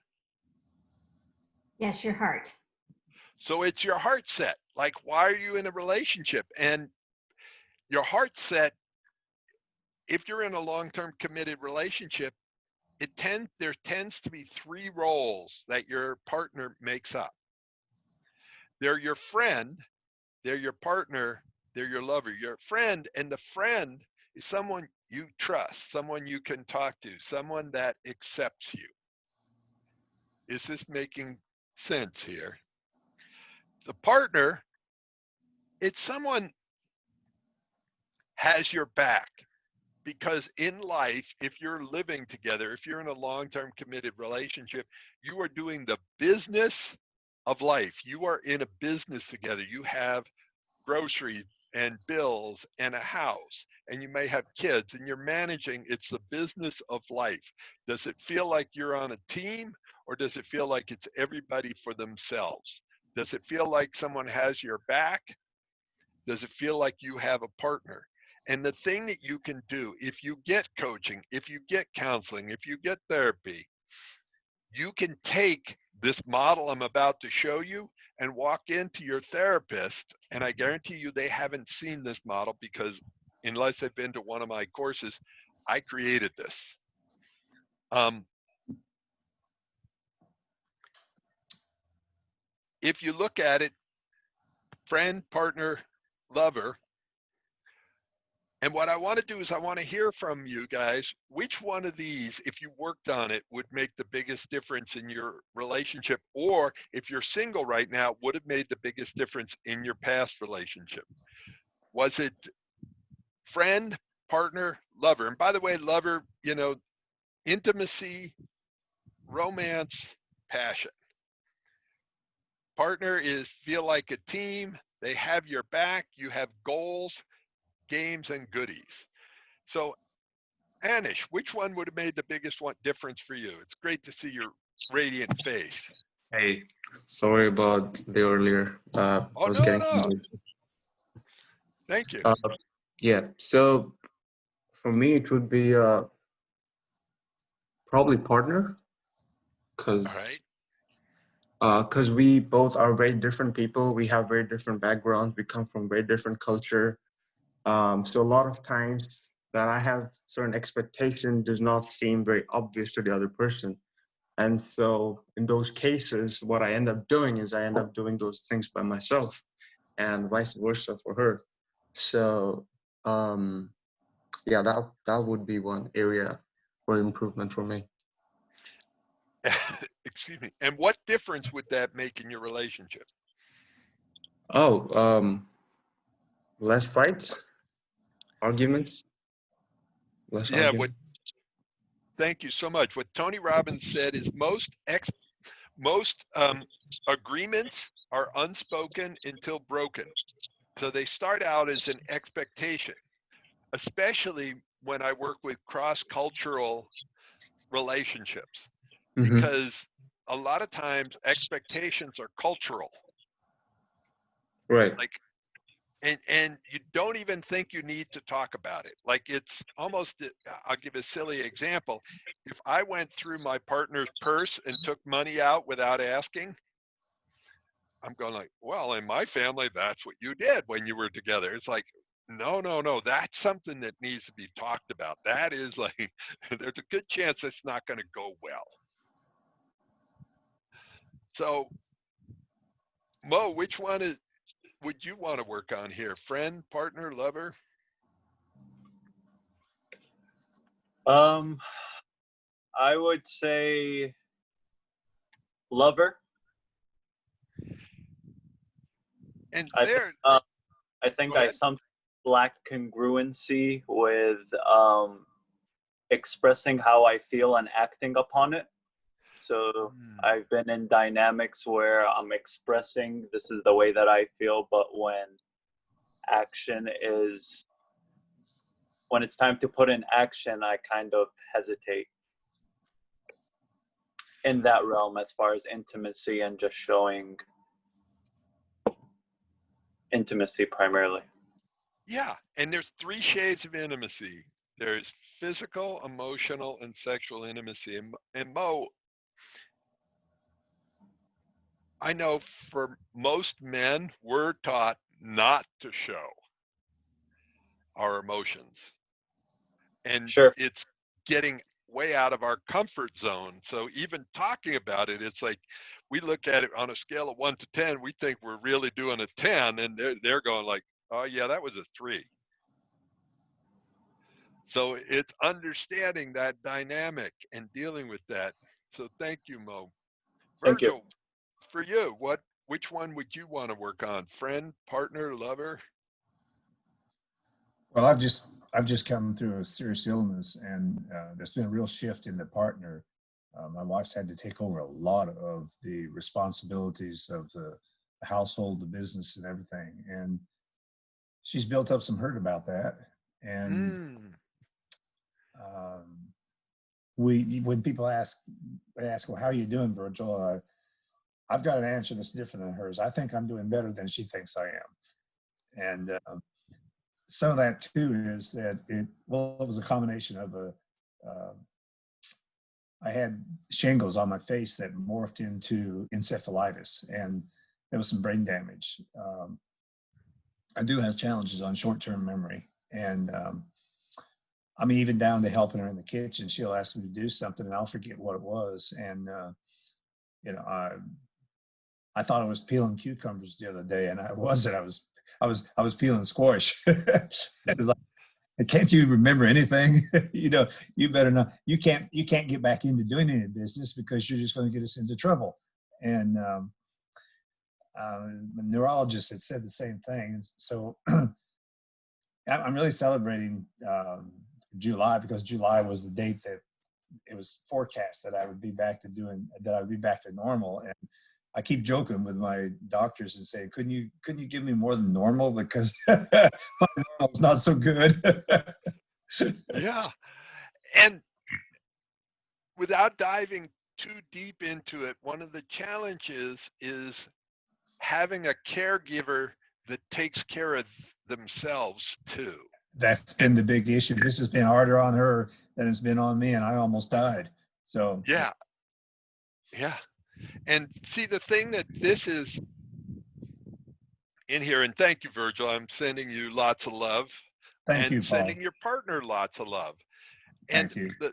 Yes, your heart. So it's your heart set. Like, why are you in a relationship? And your heart set, if you're in a long-term committed relationship, there tends to be 3 roles that your partner makes up. They're your friend, they're your partner, they're your lover. Your friend, and the friend is someone you trust, someone you can talk to, someone that accepts you. Is this making sense here? The partner, it's someone has your back, because in life, if you're living together, if you're in a long-term committed relationship, you are doing the business of life. You are in a business together. You have groceries and bills and a house, and you may have kids, and you're managing. It's the business of life. Does it feel like you're on a team, or does it feel like it's everybody for themselves? Does it feel like someone has your back? Does it feel like you have a partner? And the thing that you can do, if you get coaching, if you get counseling, if you get therapy, you can take this model I'm about to show you and walk into your therapist, and I guarantee you they haven't seen this model, because unless they've been to one of my courses, I created this. If you look at it, friend, partner, lover, and what I want to do is I want to hear from you guys, which one of these, if you worked on it, would make the biggest difference in your relationship, or if you're single right now, would have made the biggest difference in your past relationship? Was it friend, partner, lover? And by the way, lover, you know, intimacy, romance, passion. Partner is feel like a team, they have your back, you have goals, games, and goodies. So Anish, which one would have made the biggest difference for you? It's great to see your radiant face. Hey, sorry about the earlier. I Oh, was no, getting no. Thank you. yeah. So for me, it would be probably partner, All right. because we both are very different people. We have very different backgrounds. We come from very different culture. So a lot of times that I have certain expectation does not seem very obvious to the other person. And so in those cases, what I end up doing is I end up doing those things by myself, and vice versa for her. So yeah, that would be one area for improvement for me. Excuse me. And what difference would that make in your relationship? Oh, less fights, arguments, less Yeah, what, arguments. thank you so much. What Tony Robbins said is most agreements are unspoken until broken. So they start out as an expectation, especially when I work with cross-cultural relationships, Mm-hmm. because a lot of times expectations are cultural. Right. Like, and you don't even think you need to talk about it. Like, it's almost, I'll give a silly example. If I went through my partner's purse and took money out without asking, I'm going like, well, in my family, that's what you did when you were together. It's like, no, no, no, that's something that needs to be talked about. That is like, there's a good chance it's not going to go well. So, Mo, which one would you want to work on here? Friend, partner, lover? I would say lover. And I think, there, I think go I ahead. sometimes lack congruency with expressing how I feel and acting upon it. So I've been in dynamics where I'm expressing this is the way that I feel, but when it's time to put in action, I kind of hesitate in that realm as far as intimacy and just showing intimacy primarily. Yeah, and there's 3 shades of intimacy. There's physical, emotional, and sexual intimacy. And Mo, I know for most men, we're taught not to show our emotions. And Sure. it's getting way out of our comfort zone. So even talking about it, it's like we look at it on a scale of 1 to 10, we think we're really doing a 10, and they're going like, oh yeah, that was a 3. So it's understanding that dynamic and dealing with that. So thank you, Mo. Thank you. Virgil, for you, which one would you want to work on? Friend, partner, lover? Well, I've just come through a serious illness, and there's been a real shift in the partner. My wife's had to take over a lot of the responsibilities of the household, the business, and everything, and she's built up some hurt about that. And Mm, when people ask, well, how are you doing, Virgil? I've got an answer that's different than hers. I think I'm doing better than she thinks I am, and some of that too is that it was a combination of uh, I had shingles on my face that morphed into encephalitis, and there was some brain damage. I do have challenges on short-term memory, and I'm even down to helping her in the kitchen. She'll ask me to do something, and I'll forget what it was. And you know, I thought I was peeling cucumbers the other day, and I wasn't. I was peeling squash. It was like, can't you remember anything? You better not. You can't get back into doing any business because you're just going to get us into trouble. And the neurologist had said the same thing. So I'm really celebrating July, because July was the date that it was forecast that I would be back to normal. And I keep joking with my doctors and saying, couldn't you give me more than normal, because my normal's not so good. yeah. And without diving too deep into it, one of the challenges is having a caregiver that takes care of themselves too. That's been the big issue. This has been harder on her than it's been on me, and I almost died. So Yeah. Yeah. And see, the thing that this is in here, and thank you, Virgil, I'm sending you lots of love, thank and you, Paul. sending your partner lots of love. And Thank you.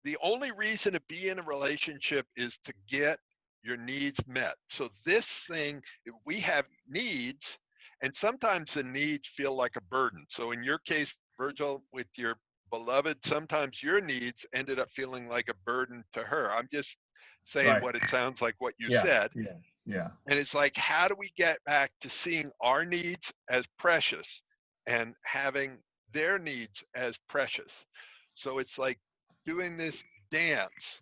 the only reason to be in a relationship is to get your needs met. So this thing, we have needs, and sometimes the needs feel like a burden. So in your case, Virgil, with your beloved, sometimes your needs ended up feeling like a burden to her. I'm just saying Right. what it sounds like what you Yeah. said. Yeah. Yeah. And it's like, how do we get back to seeing our needs as precious and having their needs as precious? So it's like doing this dance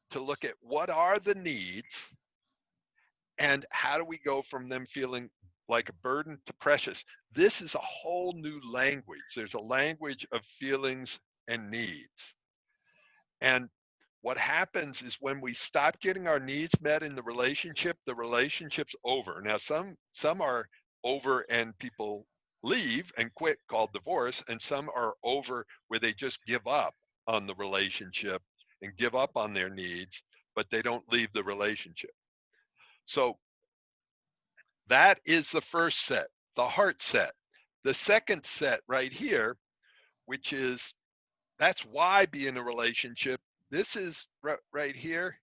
to look at what are the needs and how do we go from them feeling like a burden to precious. This is a whole new language. There's a language of feelings and needs. And what happens is when we stop getting our needs met in the relationship's over. Now some are over and people leave and quit, called divorce, and some are over where they just give up on the relationship and give up on their needs, but they don't leave the relationship. So that is the first set, the heart set. The second set right here, which is that's why be in a relationship. This is right here.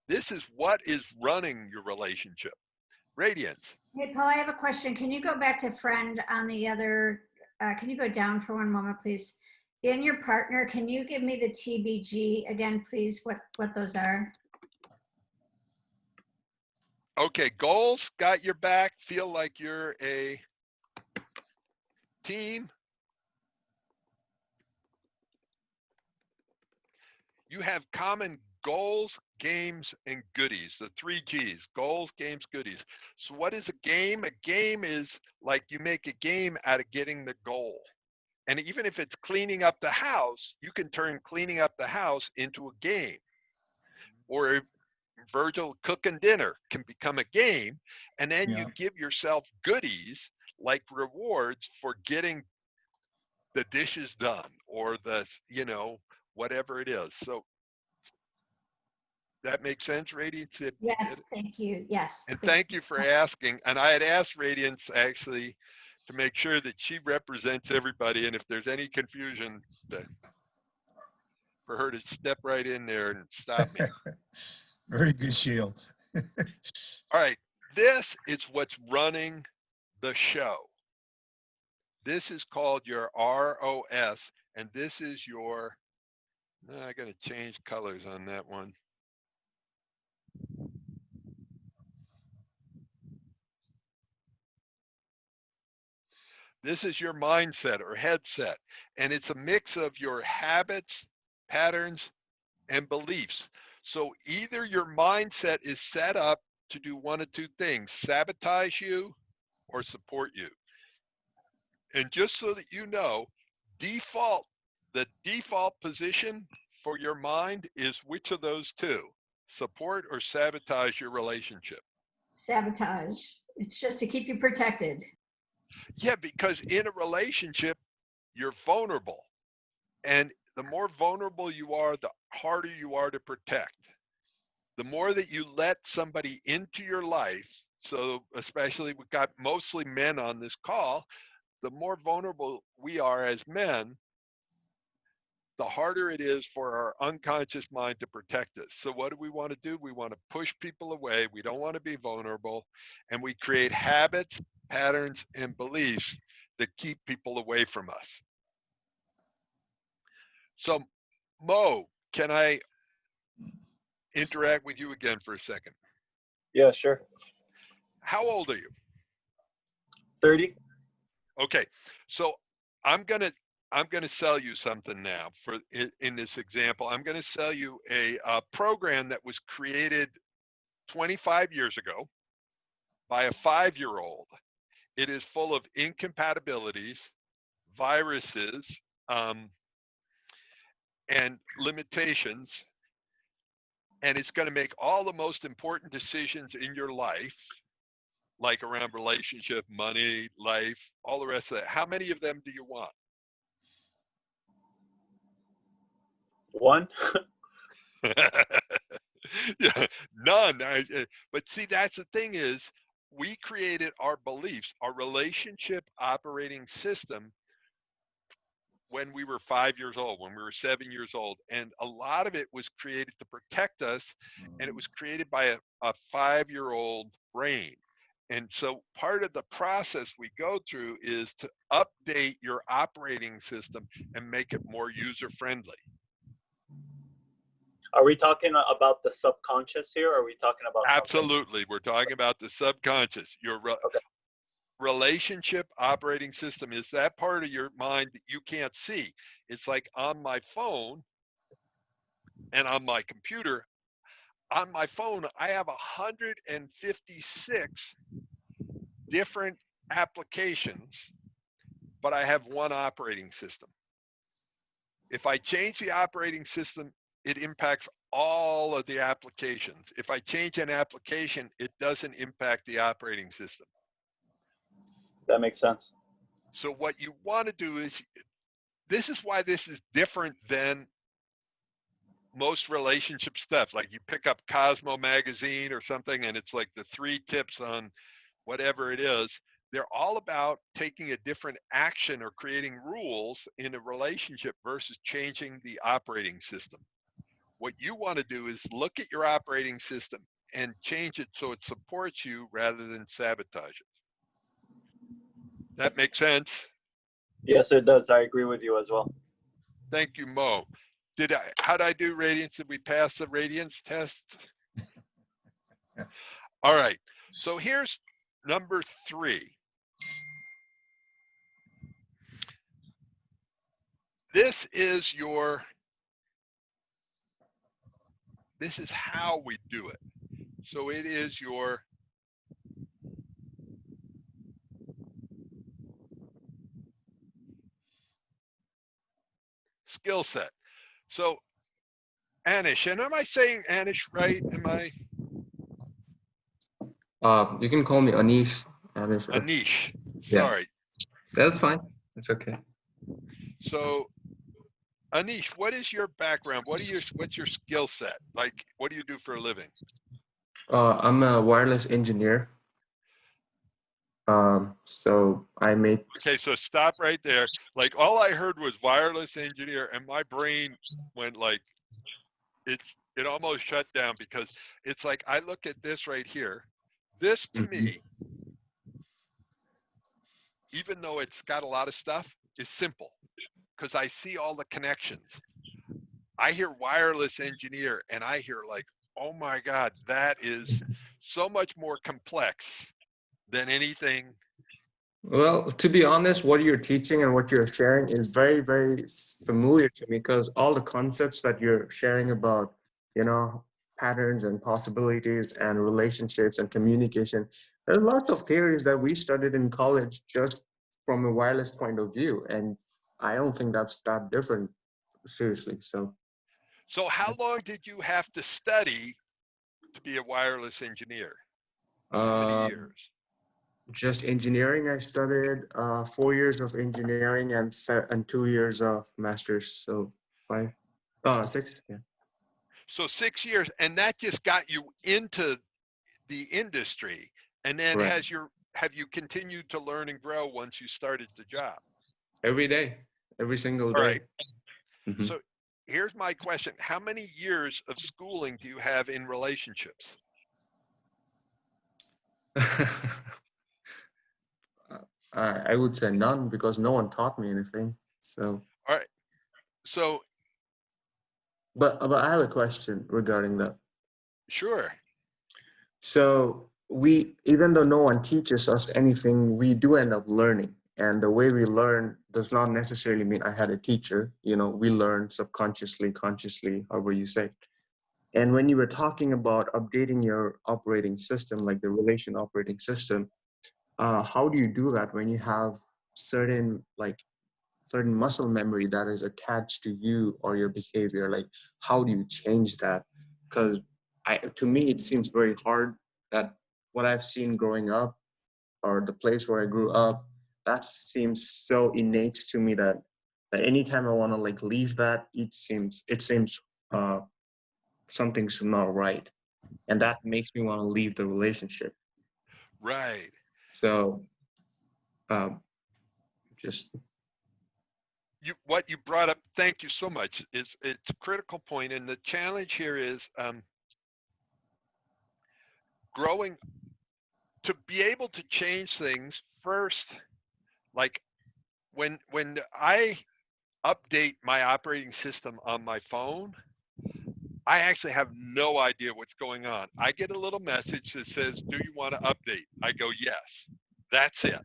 This is what is running your relationship. Radiance. Hey, Paul, I have a question. Can you go back to friend on the other, can you go down for one moment, please? In your partner, can you give me the TBG again, please, what those are? Okay, goals, got your back, feel like you're a team. You have common goals, games, and goodies, the 3 Gs, goals, games, goodies. So what is a game? A game is like you make a game out of getting the goal. And even if it's cleaning up the house, you can turn cleaning up the house into a game. Or Virgil cooking dinner can become a game. And then you Yeah. give yourself goodies like rewards for getting the dishes done or the, whatever it is. So that makes sense, Radiance? Yes, thank you. Yes. And thank you for asking. And I had asked Radiance actually to make sure that she represents everybody. And if there's any confusion, for her to step right in there and stop me. Very good, Shield. All right. This is what's running the show. This is called your ROS. And this is your, I got to change colors on that one. This is your mindset or headset, and it's a mix of your habits, patterns, and beliefs. So either your mindset is set up to do one of two things, sabotage you or support you. And just so that you know, the default position for your mind is which of those two, support or sabotage your relationship? Sabotage. It's just to keep you protected. Yeah, because in a relationship, you're vulnerable. And the more vulnerable you are, the harder you are to protect. The more that you let somebody into your life, so especially we've got mostly men on this call, the more vulnerable we are as men, the harder it is for our unconscious mind to protect us. So what do we want to do? We want to push people away. We don't want to be vulnerable. And we create habits, patterns, and beliefs that keep people away from us. So Mo, can I interact with you again for a second? Yeah, sure. How old are you? 30. Okay, so I'm gonna sell you something now. For in this example, I'm gonna sell you a program that was created 25 years ago by a 5-year-old. It is full of incompatibilities, viruses, and limitations, and it's going to make all the most important decisions in your life, like around relationship, money, life, all the rest of that. How many of them do you want? One. Yeah, none. But see, that's the thing is, we created our beliefs, our relationship operating system when we were 5 years old, when we were 7 years old. And a lot of it was created to protect us, and it was created by a 5-year-old brain. And so part of the process we go through is to update your operating system and make it more user friendly. Are we talking about the subconscious here, or are we talking about something? Absolutely. We're talking about the subconscious. Your Okay. relationship operating system is that part of your mind that you can't see. It's like on my phone and on my computer. On my phone, I have 156 different applications, but I have one operating system. If I change the operating system, it impacts all of the applications. If I change an application, it doesn't impact the operating system. That makes sense. So what you want to do is, this is why this is different than most relationship stuff. Like you pick up Cosmo magazine or something and it's like the 3 tips on whatever it is. They're all about taking a different action or creating rules in a relationship versus changing the operating system. What you want to do is look at your operating system and change it so it supports you rather than sabotage it. That makes sense? Yes, it does. I agree with you as well. Thank you, Mo. How'd I do, Radiance? Did we pass the Radiance test? All right. So here's number 3. This is how we do it. So it is your skill set. So Anish, and am I saying Anish right? Am I? You can call me Anish. Anish. Anish, Yeah. sorry. That's fine. It's okay. So Anish, what is your background? What's your skill set? Like, what do you do for a living? I'm a wireless engineer. So I make. Okay, so stop right there. Like all I heard was wireless engineer and my brain went like, it almost shut down because it's like, I look at this right here. This to me, even though it's got a lot of stuff, is simple because I see all the connections. I hear wireless engineer and I hear like, oh my God, that is so much more complex than anything. Well, to be honest, what you're teaching and what you're sharing is very, very familiar to me because all the concepts that you're sharing about, patterns and possibilities and relationships and communication, there's lots of theories that we studied in college just from a wireless point of view. And I don't think that's that different, seriously. So how long did you have to study to be a wireless engineer? How many years? Just engineering, I studied 4 years of engineering and 2 years of master's, so 6. Yeah. So 6 years, and that just got you into the industry. And then Right. have you continued to learn and grow once you started the job? Every day, every single All day. right. Mhm. So here's my question. How many years of schooling do you have in relationships? I would say none because no one taught me anything. So, All right. So but I have a question regarding that. sure. So even though no one teaches us anything, we do end up learning. And the way we learn does not necessarily mean I had a teacher. We learn subconsciously, consciously, however you say. And when you were talking about updating your operating system, like the relation operating system, how do you do that when you have certain muscle memory that is attached to you or your behavior? Like, how do you change that? Because to me, it seems very hard that what I've seen growing up or the place where I grew up, that seems so innate to me that anytime I want to leave that, it seems uh, something's not right. And that makes me want to leave the relationship. Right. So just What you brought up, thank you so much. It's a critical point, and the challenge here is growing to be able to change things first, like when I update my operating system on my phone, I actually have no idea what's going on. I get a little message that says, do you want to update? I go, yes. That's it.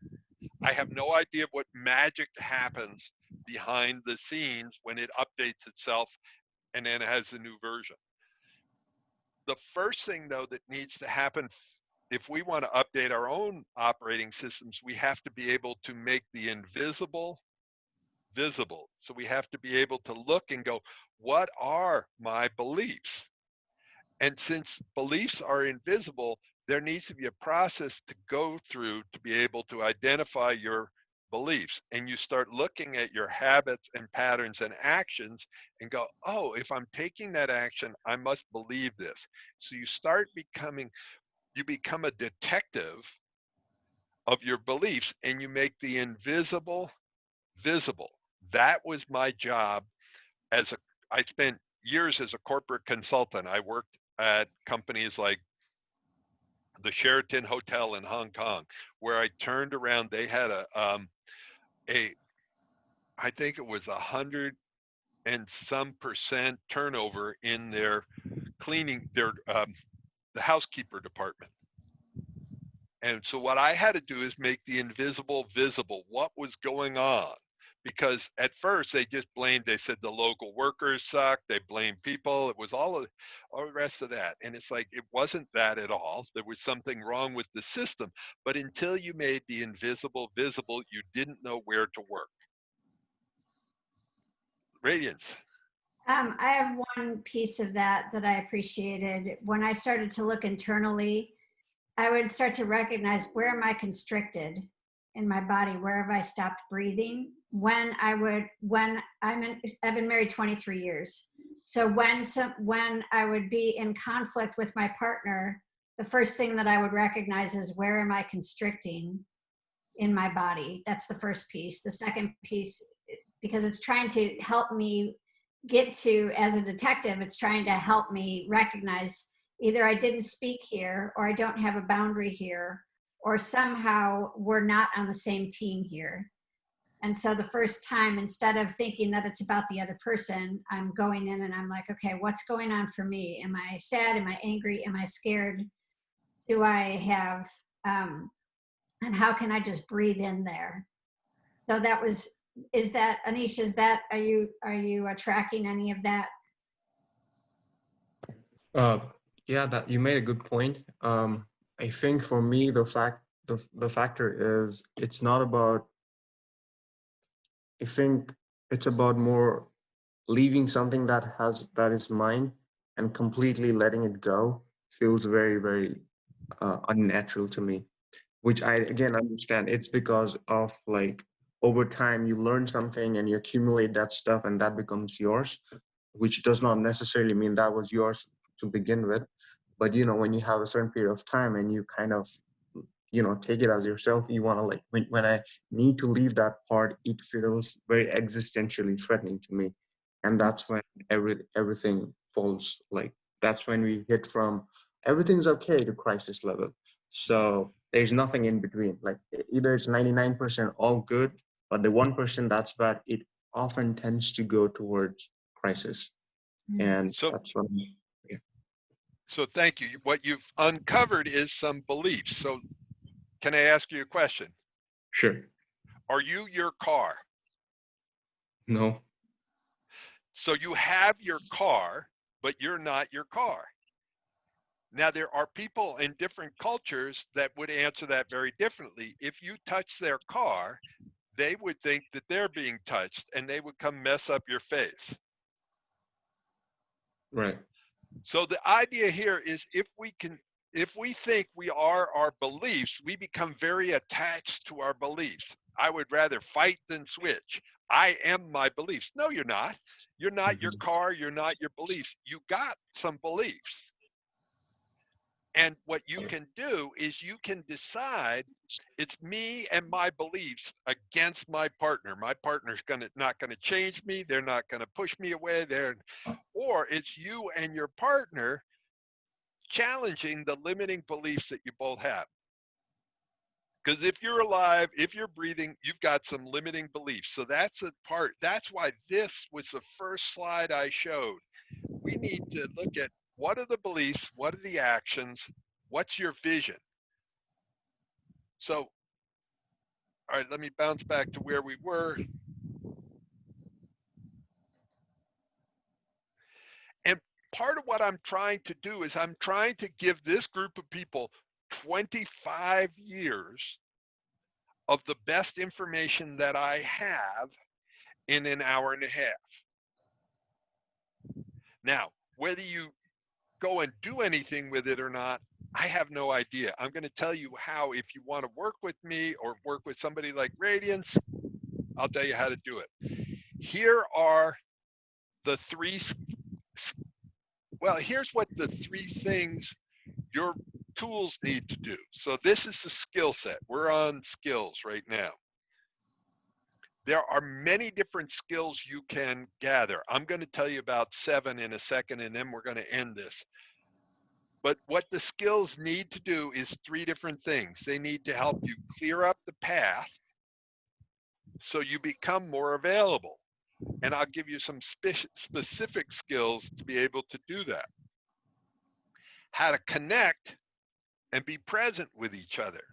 I have no idea what magic happens behind the scenes when it updates itself and then it has a new version. The first thing, though, that needs to happen if we want to update our own operating systems, we have to be able to make the invisible visible. So we have to be able to look and go, what are my beliefs? And since beliefs are invisible, there needs to be a process to go through to be able to identify your beliefs. And you start looking at your habits and patterns and actions and go, oh, if I'm taking that action, I must believe this. So you become a detective of your beliefs and you make the invisible visible. That was my job I spent years as a corporate consultant. I worked at companies like the Sheraton Hotel in Hong Kong, where I turned around. They had I think it was 100 and some percent turnover in their cleaning, the housekeeper department. And so what I had to do is make the invisible visible. What was going on? Because at first they just blamed, they said the local workers suck, they blamed people, it was all the rest of that. And it's like, it wasn't that at all. There was something wrong with the system. But until you made the invisible visible, you didn't know where to work. Radiance. I have one piece of that I appreciated. When I started to look internally, I would start to recognize, where am I constricted in my body? Where have I stopped breathing? I've been married 23 years. So when I would be in conflict with my partner, the first thing that I would recognize is, where am I constricting in my body? That's the first piece. The second piece, because it's trying to help me get to, as a detective, it's trying to help me recognize, either I didn't speak here, or I don't have a boundary here, or somehow we're not on the same team here. And so the first time, instead of thinking that it's about the other person, I'm going in and I'm like, okay, what's going on for me? Am I sad? Am I angry? Am I scared? Do I have, and how can I just breathe in there? So that was, Anish, are you tracking any of that? Yeah, that you made a good point. I think for me, the factor is, it's not about, I think it's about more leaving something that is mine and completely letting it go feels very unnatural to me, which I again understand. It's because of, like, over time you learn something and you accumulate that stuff and that becomes yours, which does not necessarily mean that was yours to begin with. But when you have a certain period of time and you kind of take it as yourself, you want to, like, when I need to leave that part, it feels very existentially threatening to me. And that's when everything falls, like, that's when we hit from everything's okay to crisis level. So there's nothing in between. Like, either it's 99% all good, but the 1% that's bad, it often tends to go towards crisis. And So, that's when yeah. so thank you. What you've uncovered is some beliefs. So can I ask you a question? Sure. Are you your car? No. So you have your car, but you're not your car. Now, there are people in different cultures that would answer that very differently. If you touch their car, they would think that they're being touched and they would come mess up your face. Right. So the idea here is, if we think we are our beliefs, we become very attached to our beliefs. I would rather fight than switch. I am my beliefs. No, you're not. You're not your car. You're not your beliefs. You got some beliefs. And what you can do is you can decide, it's me and my beliefs against my partner. My partner's not gonna change me. They're not gonna push me away. Or it's you and your partner challenging the limiting beliefs that you both have. Because if you're alive, if you're breathing, you've got some limiting beliefs. So that's a part. That's why this was the first slide I showed. We need to look at what are the beliefs, what are the actions, what's your vision. So, all right, let me bounce back to where we were. And part of what I'm trying to do is I'm trying to give this group of people 25 years of the best information that I have in an hour and a half. Now, whether you go and do anything with it or not, I have no idea. I'm going to tell you how. If you want to work with me or work with somebody like Radiance, I'll tell you how to do it. Here are the three, well, here's what the three things your tools need to do. So this is the skill set. We're on skills right now. There are many different skills you can gather. I'm going to tell you about 7 in a second, and then we're going to end this. But what the skills need to do is 3 different things. They need to help you clear up the past so you become more available. And I'll give you some specific skills to be able to do that. How to connect and be present with each other.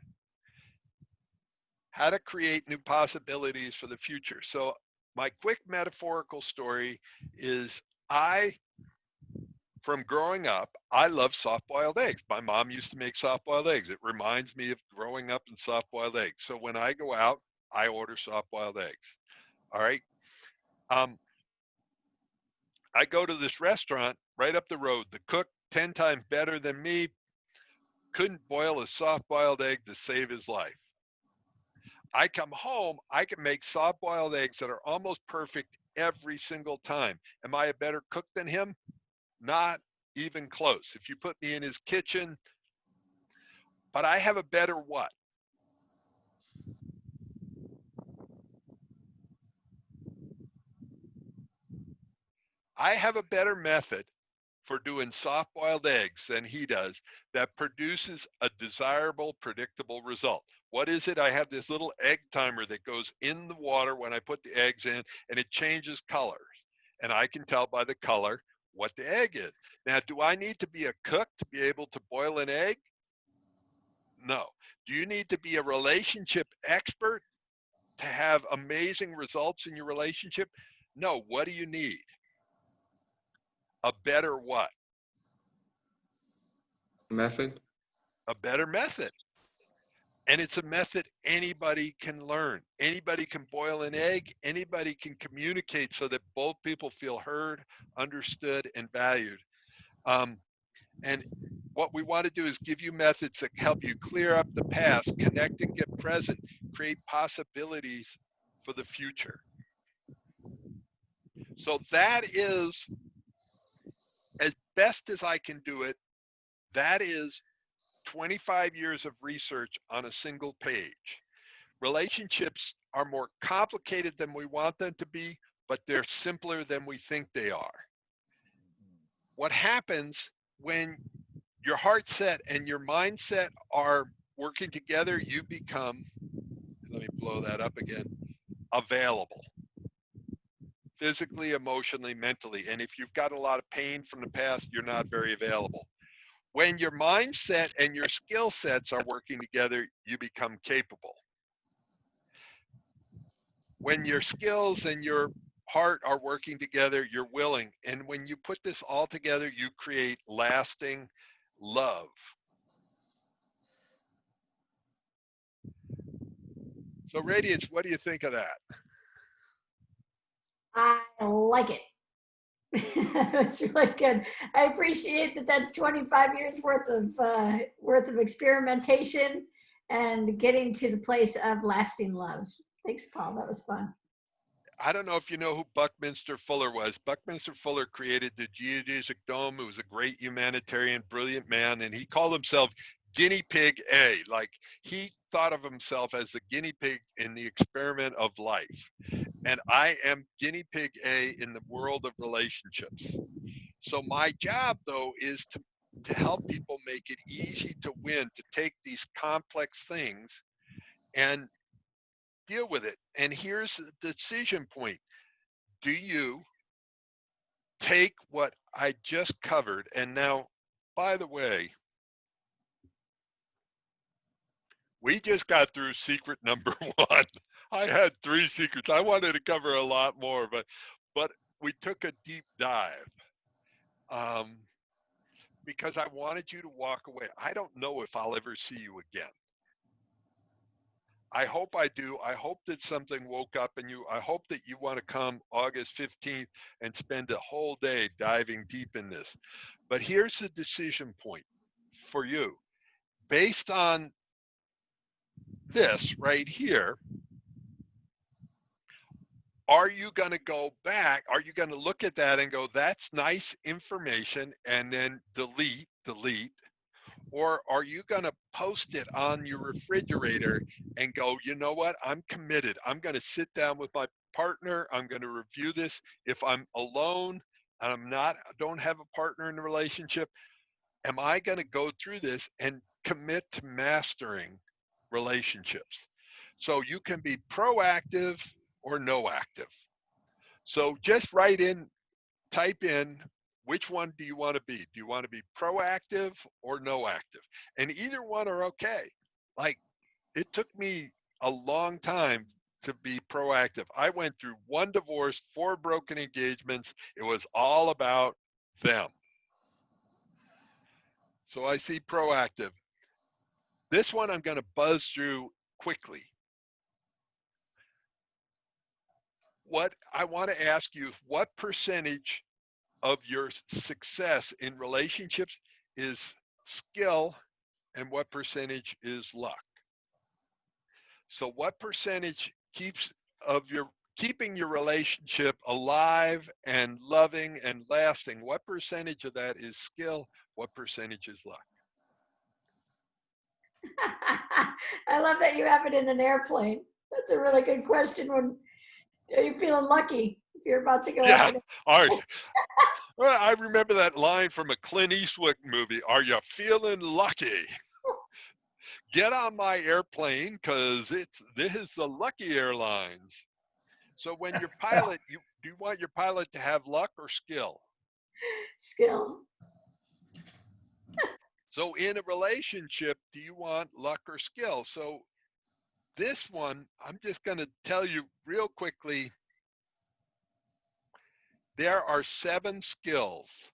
How to create new possibilities for the future. So my quick metaphorical story is from growing up, I love soft-boiled eggs. My mom used to make soft-boiled eggs. It reminds me of growing up in soft-boiled eggs. So when I go out, I order soft-boiled eggs. All right. I go to this restaurant right up the road. The cook, 10 times better than me, couldn't boil a soft-boiled egg to save his life. I come home, I can make soft-boiled eggs that are almost perfect every single time. Am I a better cook than him? Not even close. If you put me in his kitchen, but I have a better what? I have a better method for doing soft-boiled eggs than he does that produces a desirable, predictable result. What is it? I have this little egg timer that goes in the water when I put the eggs in, and it changes colors. And I can tell by the color what the egg is. Now, do I need to be a cook to be able to boil an egg? No. Do you need to be a relationship expert to have amazing results in your relationship? No. What do you need? A better what? Method. A better method. And it's a method anybody can learn. Anybody can boil an egg. Anybody can communicate so that both people feel heard, understood, and valued. And what we want to do is give you methods that help you clear up the past, connect and get present, create possibilities for the future. So that is, as best as I can do it, that is 25 years of research on a single page. Relationships are more complicated than we want them to be, but they're simpler than we think they are. What happens when your heart set and your mindset are working together, you become, let me blow that up again, available. Physically, emotionally, mentally. And if you've got a lot of pain from the past, you're not very available. When your mindset and your skill sets are working together, you become capable. When your skills and your heart are working together, you're willing. And when you put this all together, you create lasting love. So Radiance, what do you think of that? I like it. It's really good. I appreciate that. That's 25 years worth of experimentation and getting to the place of lasting love. Thanks, Paul. That was fun. I don't know if you know who Buckminster Fuller was. Buckminster Fuller created the geodesic dome. He was a great humanitarian, brilliant man, and he called himself Guinea Pig A. Like he thought of himself as the guinea pig in the experiment of life. And I am guinea pig A in the world of relationships. So my job, though, is to help people make it easy to win, to take these complex things and deal with it. And here's the decision point. Do you take what I just covered? And now, by the way, we just got through secret number 1. I had 3 secrets. I wanted to cover a lot more, but we took a deep dive because I wanted you to walk away. I don't know if I'll ever see you again. I hope I do. I hope that something woke up in you. I hope that you want to come August 15th and spend a whole day diving deep in this. But here's the decision point for you. Based on this right here, are you going to go back? Are you going to look at that and go, that's nice information, and then delete? Or are you going to post it on your refrigerator and go, you know what? I'm committed. I'm going to sit down with my partner. I'm going to review this. If I'm alone and don't have a partner in the relationship, am I going to go through this and commit to mastering relationships? So you can be proactive or no active. So just type in, which one do you want to be? Do you want to be proactive or no active? And either one are okay. Like, it took me a long time to be proactive. I went through 1 divorce, 4 broken engagements. It was all about them. So I see proactive. This one I'm going to buzz through quickly. What I want to ask you is, what percentage of your success in relationships is skill and what percentage is luck? So what percentage keeping your relationship alive and loving and lasting? What percentage of that is skill? What percentage is luck? I love that you have it in an airplane. That's a really good question. Are you feeling lucky if you're about to go Yeah. up? All right. Well, I remember that line from a Clint Eastwood movie. Are you feeling lucky? Get on my airplane, because this is the Lucky Airlines. So when your pilot, do you want your pilot to have luck or skill? Skill. So in a relationship, do you want luck or skill? So this one, I'm just going to tell you real quickly. There are 7 skills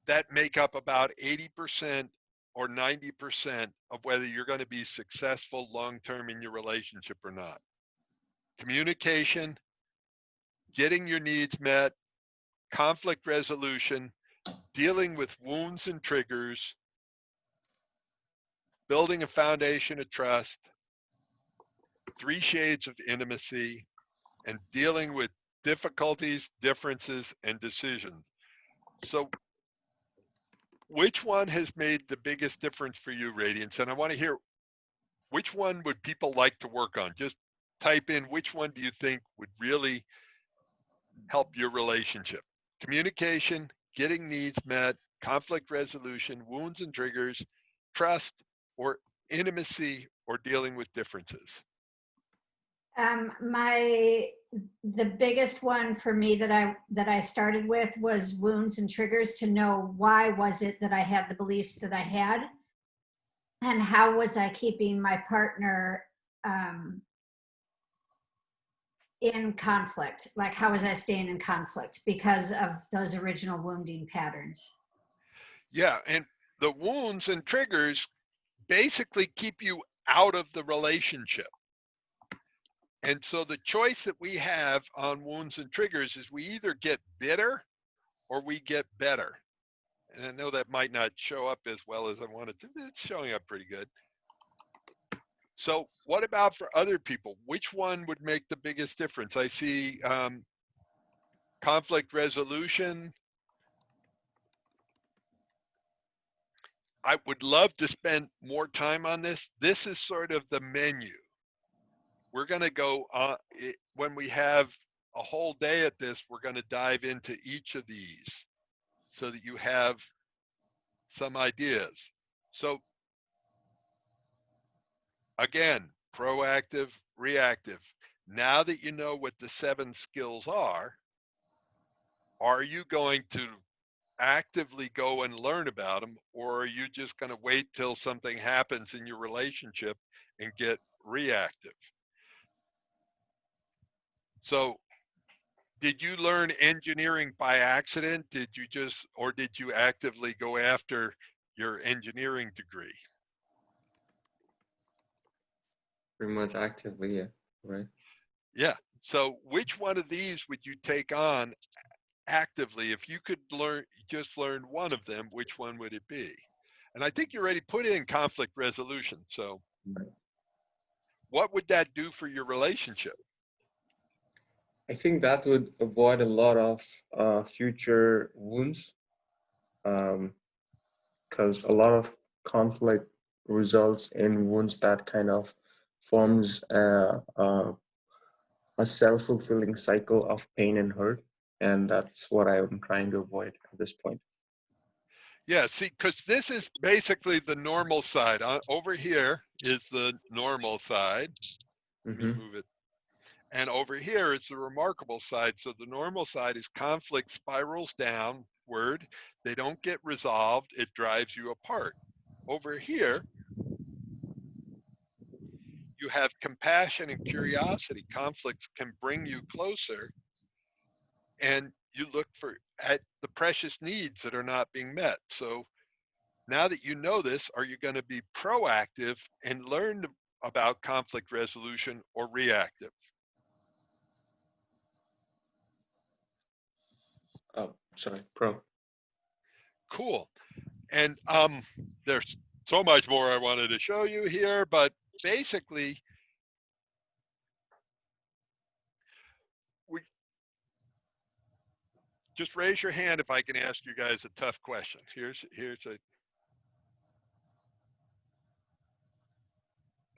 that make up about 80% or 90% of whether you're going to be successful long-term in your relationship or not. Communication, getting your needs met, conflict resolution, dealing with wounds and triggers, building a foundation of trust, 3 shades of intimacy, and dealing with difficulties, differences, and decisions. So which one has made the biggest difference for you, Radiance? And I want to hear, which one would people like to work on? Just type in, which one do you think would really help your relationship? Communication, getting needs met, conflict resolution, wounds and triggers, trust, or intimacy, or dealing with differences? The biggest one for me that I started with was wounds and triggers, to know why was it that I had the beliefs that I had, and how was I keeping my partner in conflict? Like, how was I staying in conflict because of those original wounding patterns? Yeah, and the wounds and triggers basically keep you out of the relationship. And so the choice that we have on wounds and triggers is we either get bitter or we get better. And I know that might not show up as well as I wanted to. It's showing up pretty good. So what about for other people? Which one would make the biggest difference? I see conflict resolution. I would love to spend more time on this. This is sort of the menu. We're going to go, when we have a whole day at this, we're going to dive into each of these so that you have some ideas. So Again, proactive, reactive. Now that you know what the 7 skills are you going to actively go and learn about them, or are you just going to wait till something happens in your relationship and get reactive? So did you learn engineering by accident? Or did you actively go after your engineering degree? Pretty much actively, yeah. Right. Yeah. So which one of these would you take on actively? If you could just learn one of them, which one would it be? And I think you already put in conflict resolution. So Right. what would that do for your relationship? I think that would avoid a lot of future wounds, because a lot of conflict results in wounds that kind of forms a self-fulfilling cycle of pain and hurt, and that's what I'm trying to avoid at this point. Yeah, see, because this is basically the normal side. Over here is the normal side. Let me Mm-hmm. move it. And over here it's the remarkable side. So the normal side is conflict spirals downward. They don't get resolved. It drives you apart. Over here, you have compassion and curiosity. Conflicts can bring you closer, and you look at the precious needs that are not being met. So now that you know this, are you going to be proactive and learn about conflict resolution, or reactive? Oh, sorry, pro. Cool. And there's so much more I wanted to show you here, but basically, we just raise your hand if I can ask you guys a tough question. Here's a,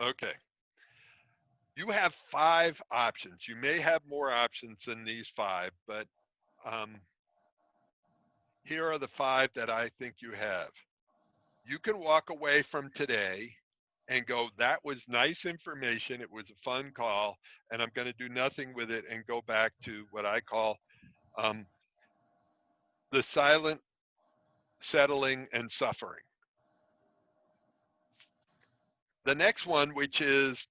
okay. You have 5 options. You may have more options than these 5, but here are the 5 that I think you have. You can walk away from today and go, that was nice information. It was a fun call, and I'm going to do nothing with it and go back to what I call the silent settling and suffering. The next one, which is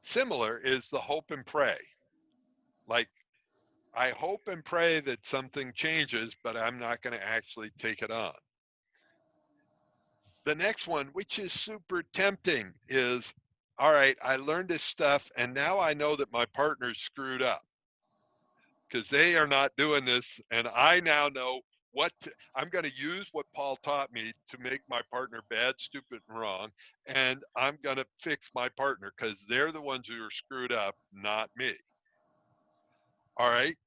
similar, is the hope and pray. Like, I hope and pray that something changes, but I'm not going to actually take it on. The next one, which is super tempting, is, all right, I learned this stuff, and now I know that my partner's screwed up because they are not doing this, and I now know I'm going to use what Paul taught me to make my partner bad, stupid, and wrong, and I'm going to fix my partner because they're the ones who are screwed up, not me. All right?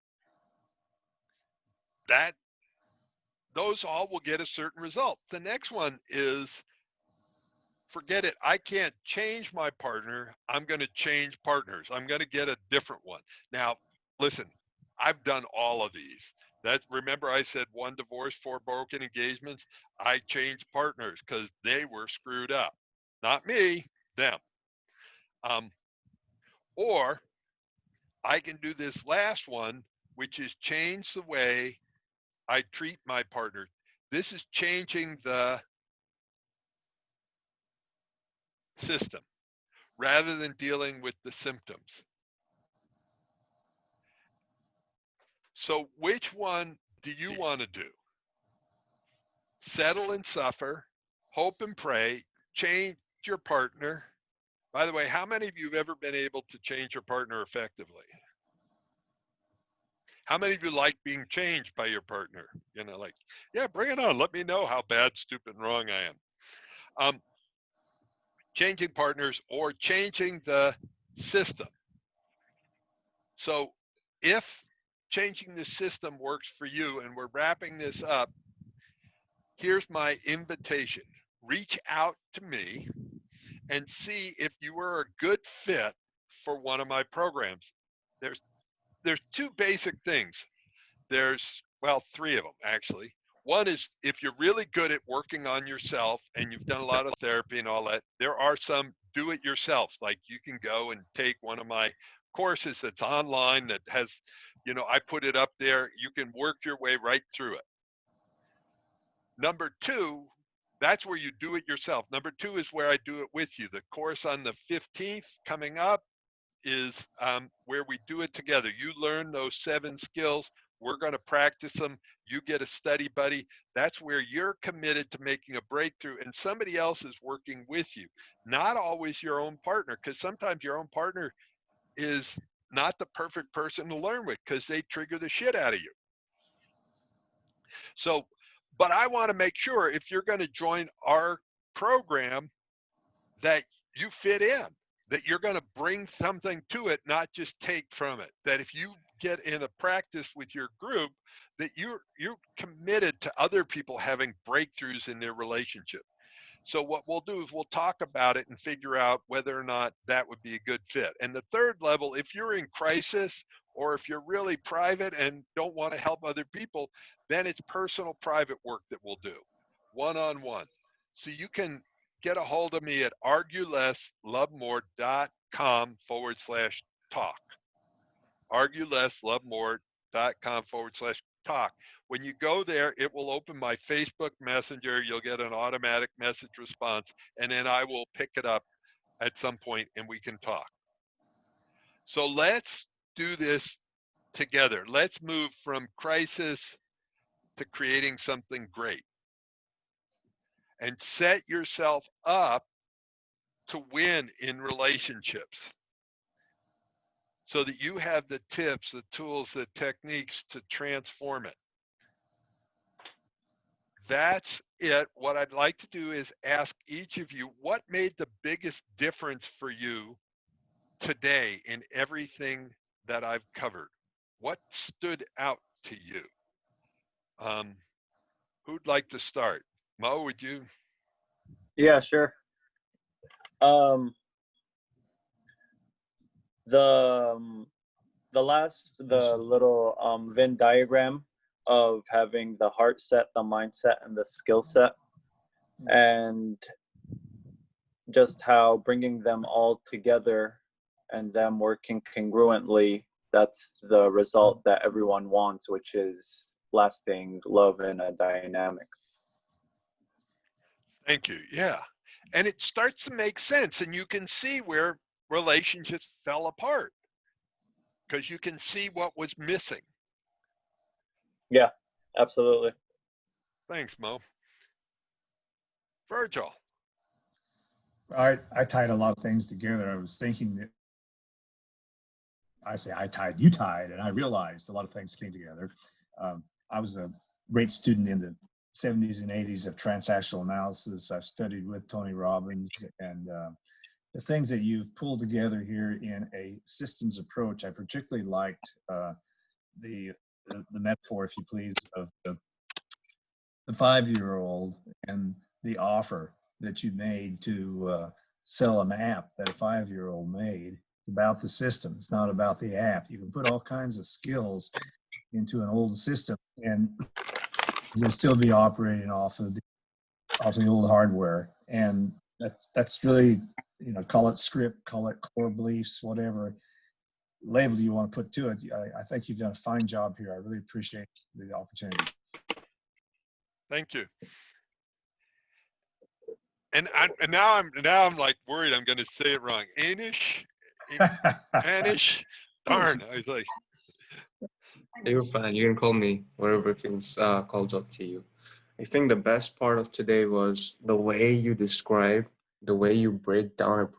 Those all will get a certain result. The next one is, forget it. I can't change my partner. I'm going to change partners. I'm going to get a different one. Now, listen, I've done all of these. Remember I said 1 divorce, 4 broken engagements. I changed partners because they were screwed up. Not me, them. Or I can do this last one, which is change the way I treat my partner. This is changing the system rather than dealing with the symptoms. So which one do you want to do? Settle and suffer, hope and pray, change your partner. By the way, how many of you have ever been able to change your partner effectively? How many of you like being changed by your partner? You know, like, yeah, bring it on. Let me know how bad, stupid, and wrong I am. Changing partners or changing the system. So if changing the system works for you, and we're wrapping this up, here's my invitation. Reach out to me and see if you are a good fit for one of my programs. There's 2 basic things. There's, well, 3 of them actually. One is if you're really good at working on yourself and you've done a lot of therapy and all that, there are some do it yourself. Like you can go and take one of my courses that's online that has, I put it up there. You can work your way right through it. Number two, that's where you do it yourself. Number two is where I do it with you. The course on the 15th coming up is where we do it together. You learn those 7 skills. We're going to practice them. You get a study buddy. That's where you're committed to making a breakthrough and somebody else is working with you. Not always your own partner, because sometimes your own partner is not the perfect person to learn with because they trigger the shit out of you. So, but I want to make sure if you're going to join our program that you fit in, that you're going to bring something to it, not just take from it. That if you get in a practice with your group, that you're committed to other people having breakthroughs in their relationship. So what we'll do is we'll talk about it and figure out whether or not that would be a good fit. And the third level, if you're in crisis or if you're really private and don't want to help other people, then it's personal private work that we'll do, one-on-one. So you can get a hold of me at arguelesslovemore.com/talk. arguelesslovemore.com/talk. When you go there, it will open my Facebook Messenger. You'll get an automatic message response, and then I will pick it up at some point and we can talk. So let's do this together. Let's move from crisis to creating something great. And set yourself up to win in relationships so that you have the tips, the tools, the techniques to transform it. That's it. What I'd like to do is ask each of you, what made the biggest difference for you today in everything that I've covered? What stood out to you? Who'd like to start? Mo, would you? Yeah, sure. The little Venn diagram of having the heart set, the mindset, and the skill set, and just how bringing them all together and them working congruently, that's the result that everyone wants, which is lasting love in a dynamic. Thank you. Yeah. And it starts to make sense, and you can see where relationships fell apart because you can see what was missing. Yeah, absolutely. Thanks, Mo. Virgil. I tied a lot of things together. I was thinking that you tied, and I realized a lot of things came together. I was a great student in the 70s and 80s of transactional analysis. I've studied with Tony Robbins, and the things that you've pulled together here in a systems approach, I particularly liked the metaphor, if you please, of the 5-year-old and the offer that you made to sell an app that a 5-year-old made about the system. It's not about the app. You can put all kinds of skills into an old system and you'll still be operating off of the old hardware. And that's really, call it script, call it core beliefs, whatever label you want to put to it. I think you've done a fine job here. I really appreciate the opportunity. Thank you. And now I'm like worried I'm going to say it wrong. Anish? Anish? Darn. I was like, You're fine. You can call me whatever feels calls up to you. I think the best part of today was the way you describe, the way you break down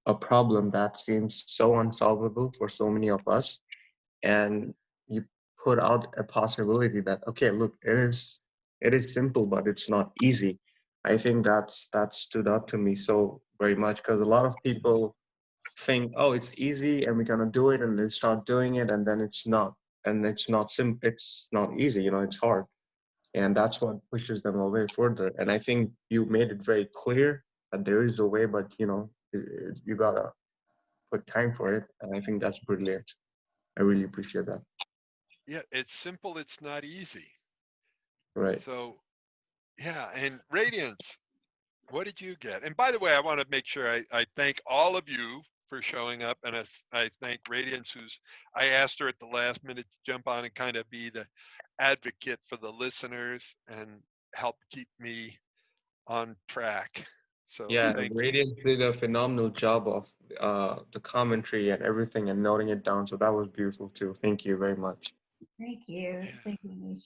a problem that seems so unsolvable for so many of us, and you put out a possibility that, okay, look, it is simple, but it's not easy. I think that stood out to me so very much, because a lot of people think, oh, it's easy and we're gonna do it, and they start doing it, and then it's not, and it's not easy, it's hard, and that's what pushes them away further. And I think you made it very clear that there is a way, but you gotta put time for it, and I think that's brilliant. I really appreciate that. yeah, it's simple. It's not easy. Right. So yeah, and Radiance, what did you get? And by the way, I want to make sure I thank all of you for showing up, and I thank Radiance, who's I asked her at the last minute to jump on and kind of be the advocate for the listeners and help keep me on track. So Yeah, thank you. Radiant did a phenomenal job of the commentary and everything and noting it down. So that was beautiful too. Thank you very much. Thank you. Yeah. Thank you, Nish.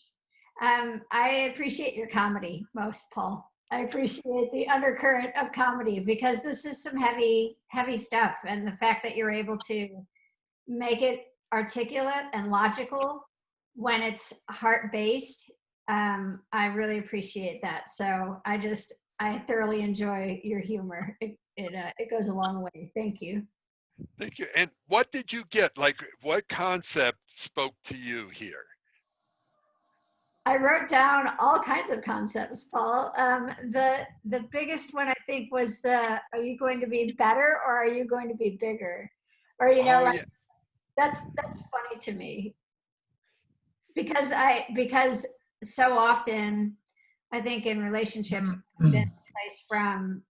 I appreciate your comedy most, Paul. I appreciate the undercurrent of comedy because this is some heavy, heavy stuff. And the fact that you're able to make it articulate and logical when it's heart based, I really appreciate that. So I thoroughly enjoy your humor. It goes a long way. Thank you. Thank you. And what did you get? Like, what concept spoke to you here? I wrote down all kinds of concepts, Paul. The biggest one I think was are you going to be better or are you going to be bigger? Or Oh, like yeah. that's funny to me because so often I think in relationships I've been placed from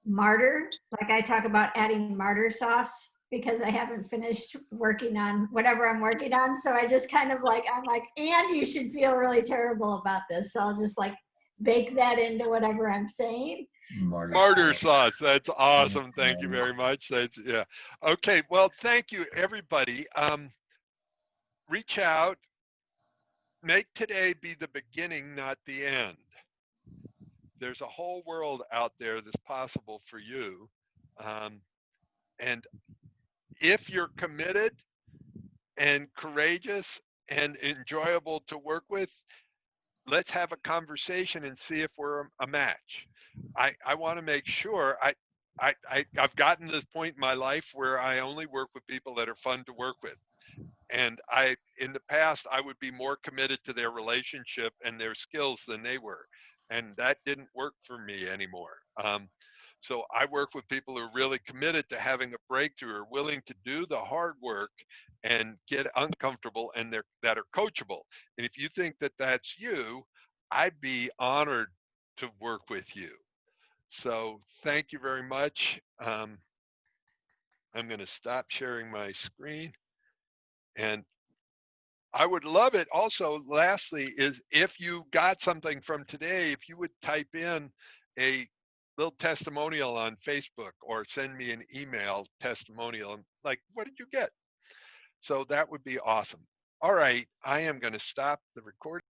martyr. Like I talk about adding martyr sauce because I haven't finished working on whatever I'm working on. So I just kind of like, I'm like, and you should feel really terrible about this. So I'll just like bake that into whatever I'm saying. Martyr sauce. That's awesome. Thank you Yeah. very much. That's yeah. Okay. Well, thank you, everybody. Reach out. Make today be the beginning, not the end. There's a whole world out there that's possible for you. And if you're committed and courageous and enjoyable to work with, let's have a conversation and see if we're a match. I want to make sure I've gotten to this point in my life where I only work with people that are fun to work with. And in the past, I would be more committed to their relationship and their skills than they were. And that didn't work for me anymore. So I work with people who are really committed to having a breakthrough, are willing to do the hard work and get uncomfortable, and that are coachable. And if you think that that's you, I'd be honored to work with you. So thank you very much. I'm going to stop sharing my screen. And I would love it also, lastly, is if you got something from today, if you would type in a little testimonial on Facebook or send me an email testimonial, like, what did you get? So that would be awesome. All right, I am going to stop the recording.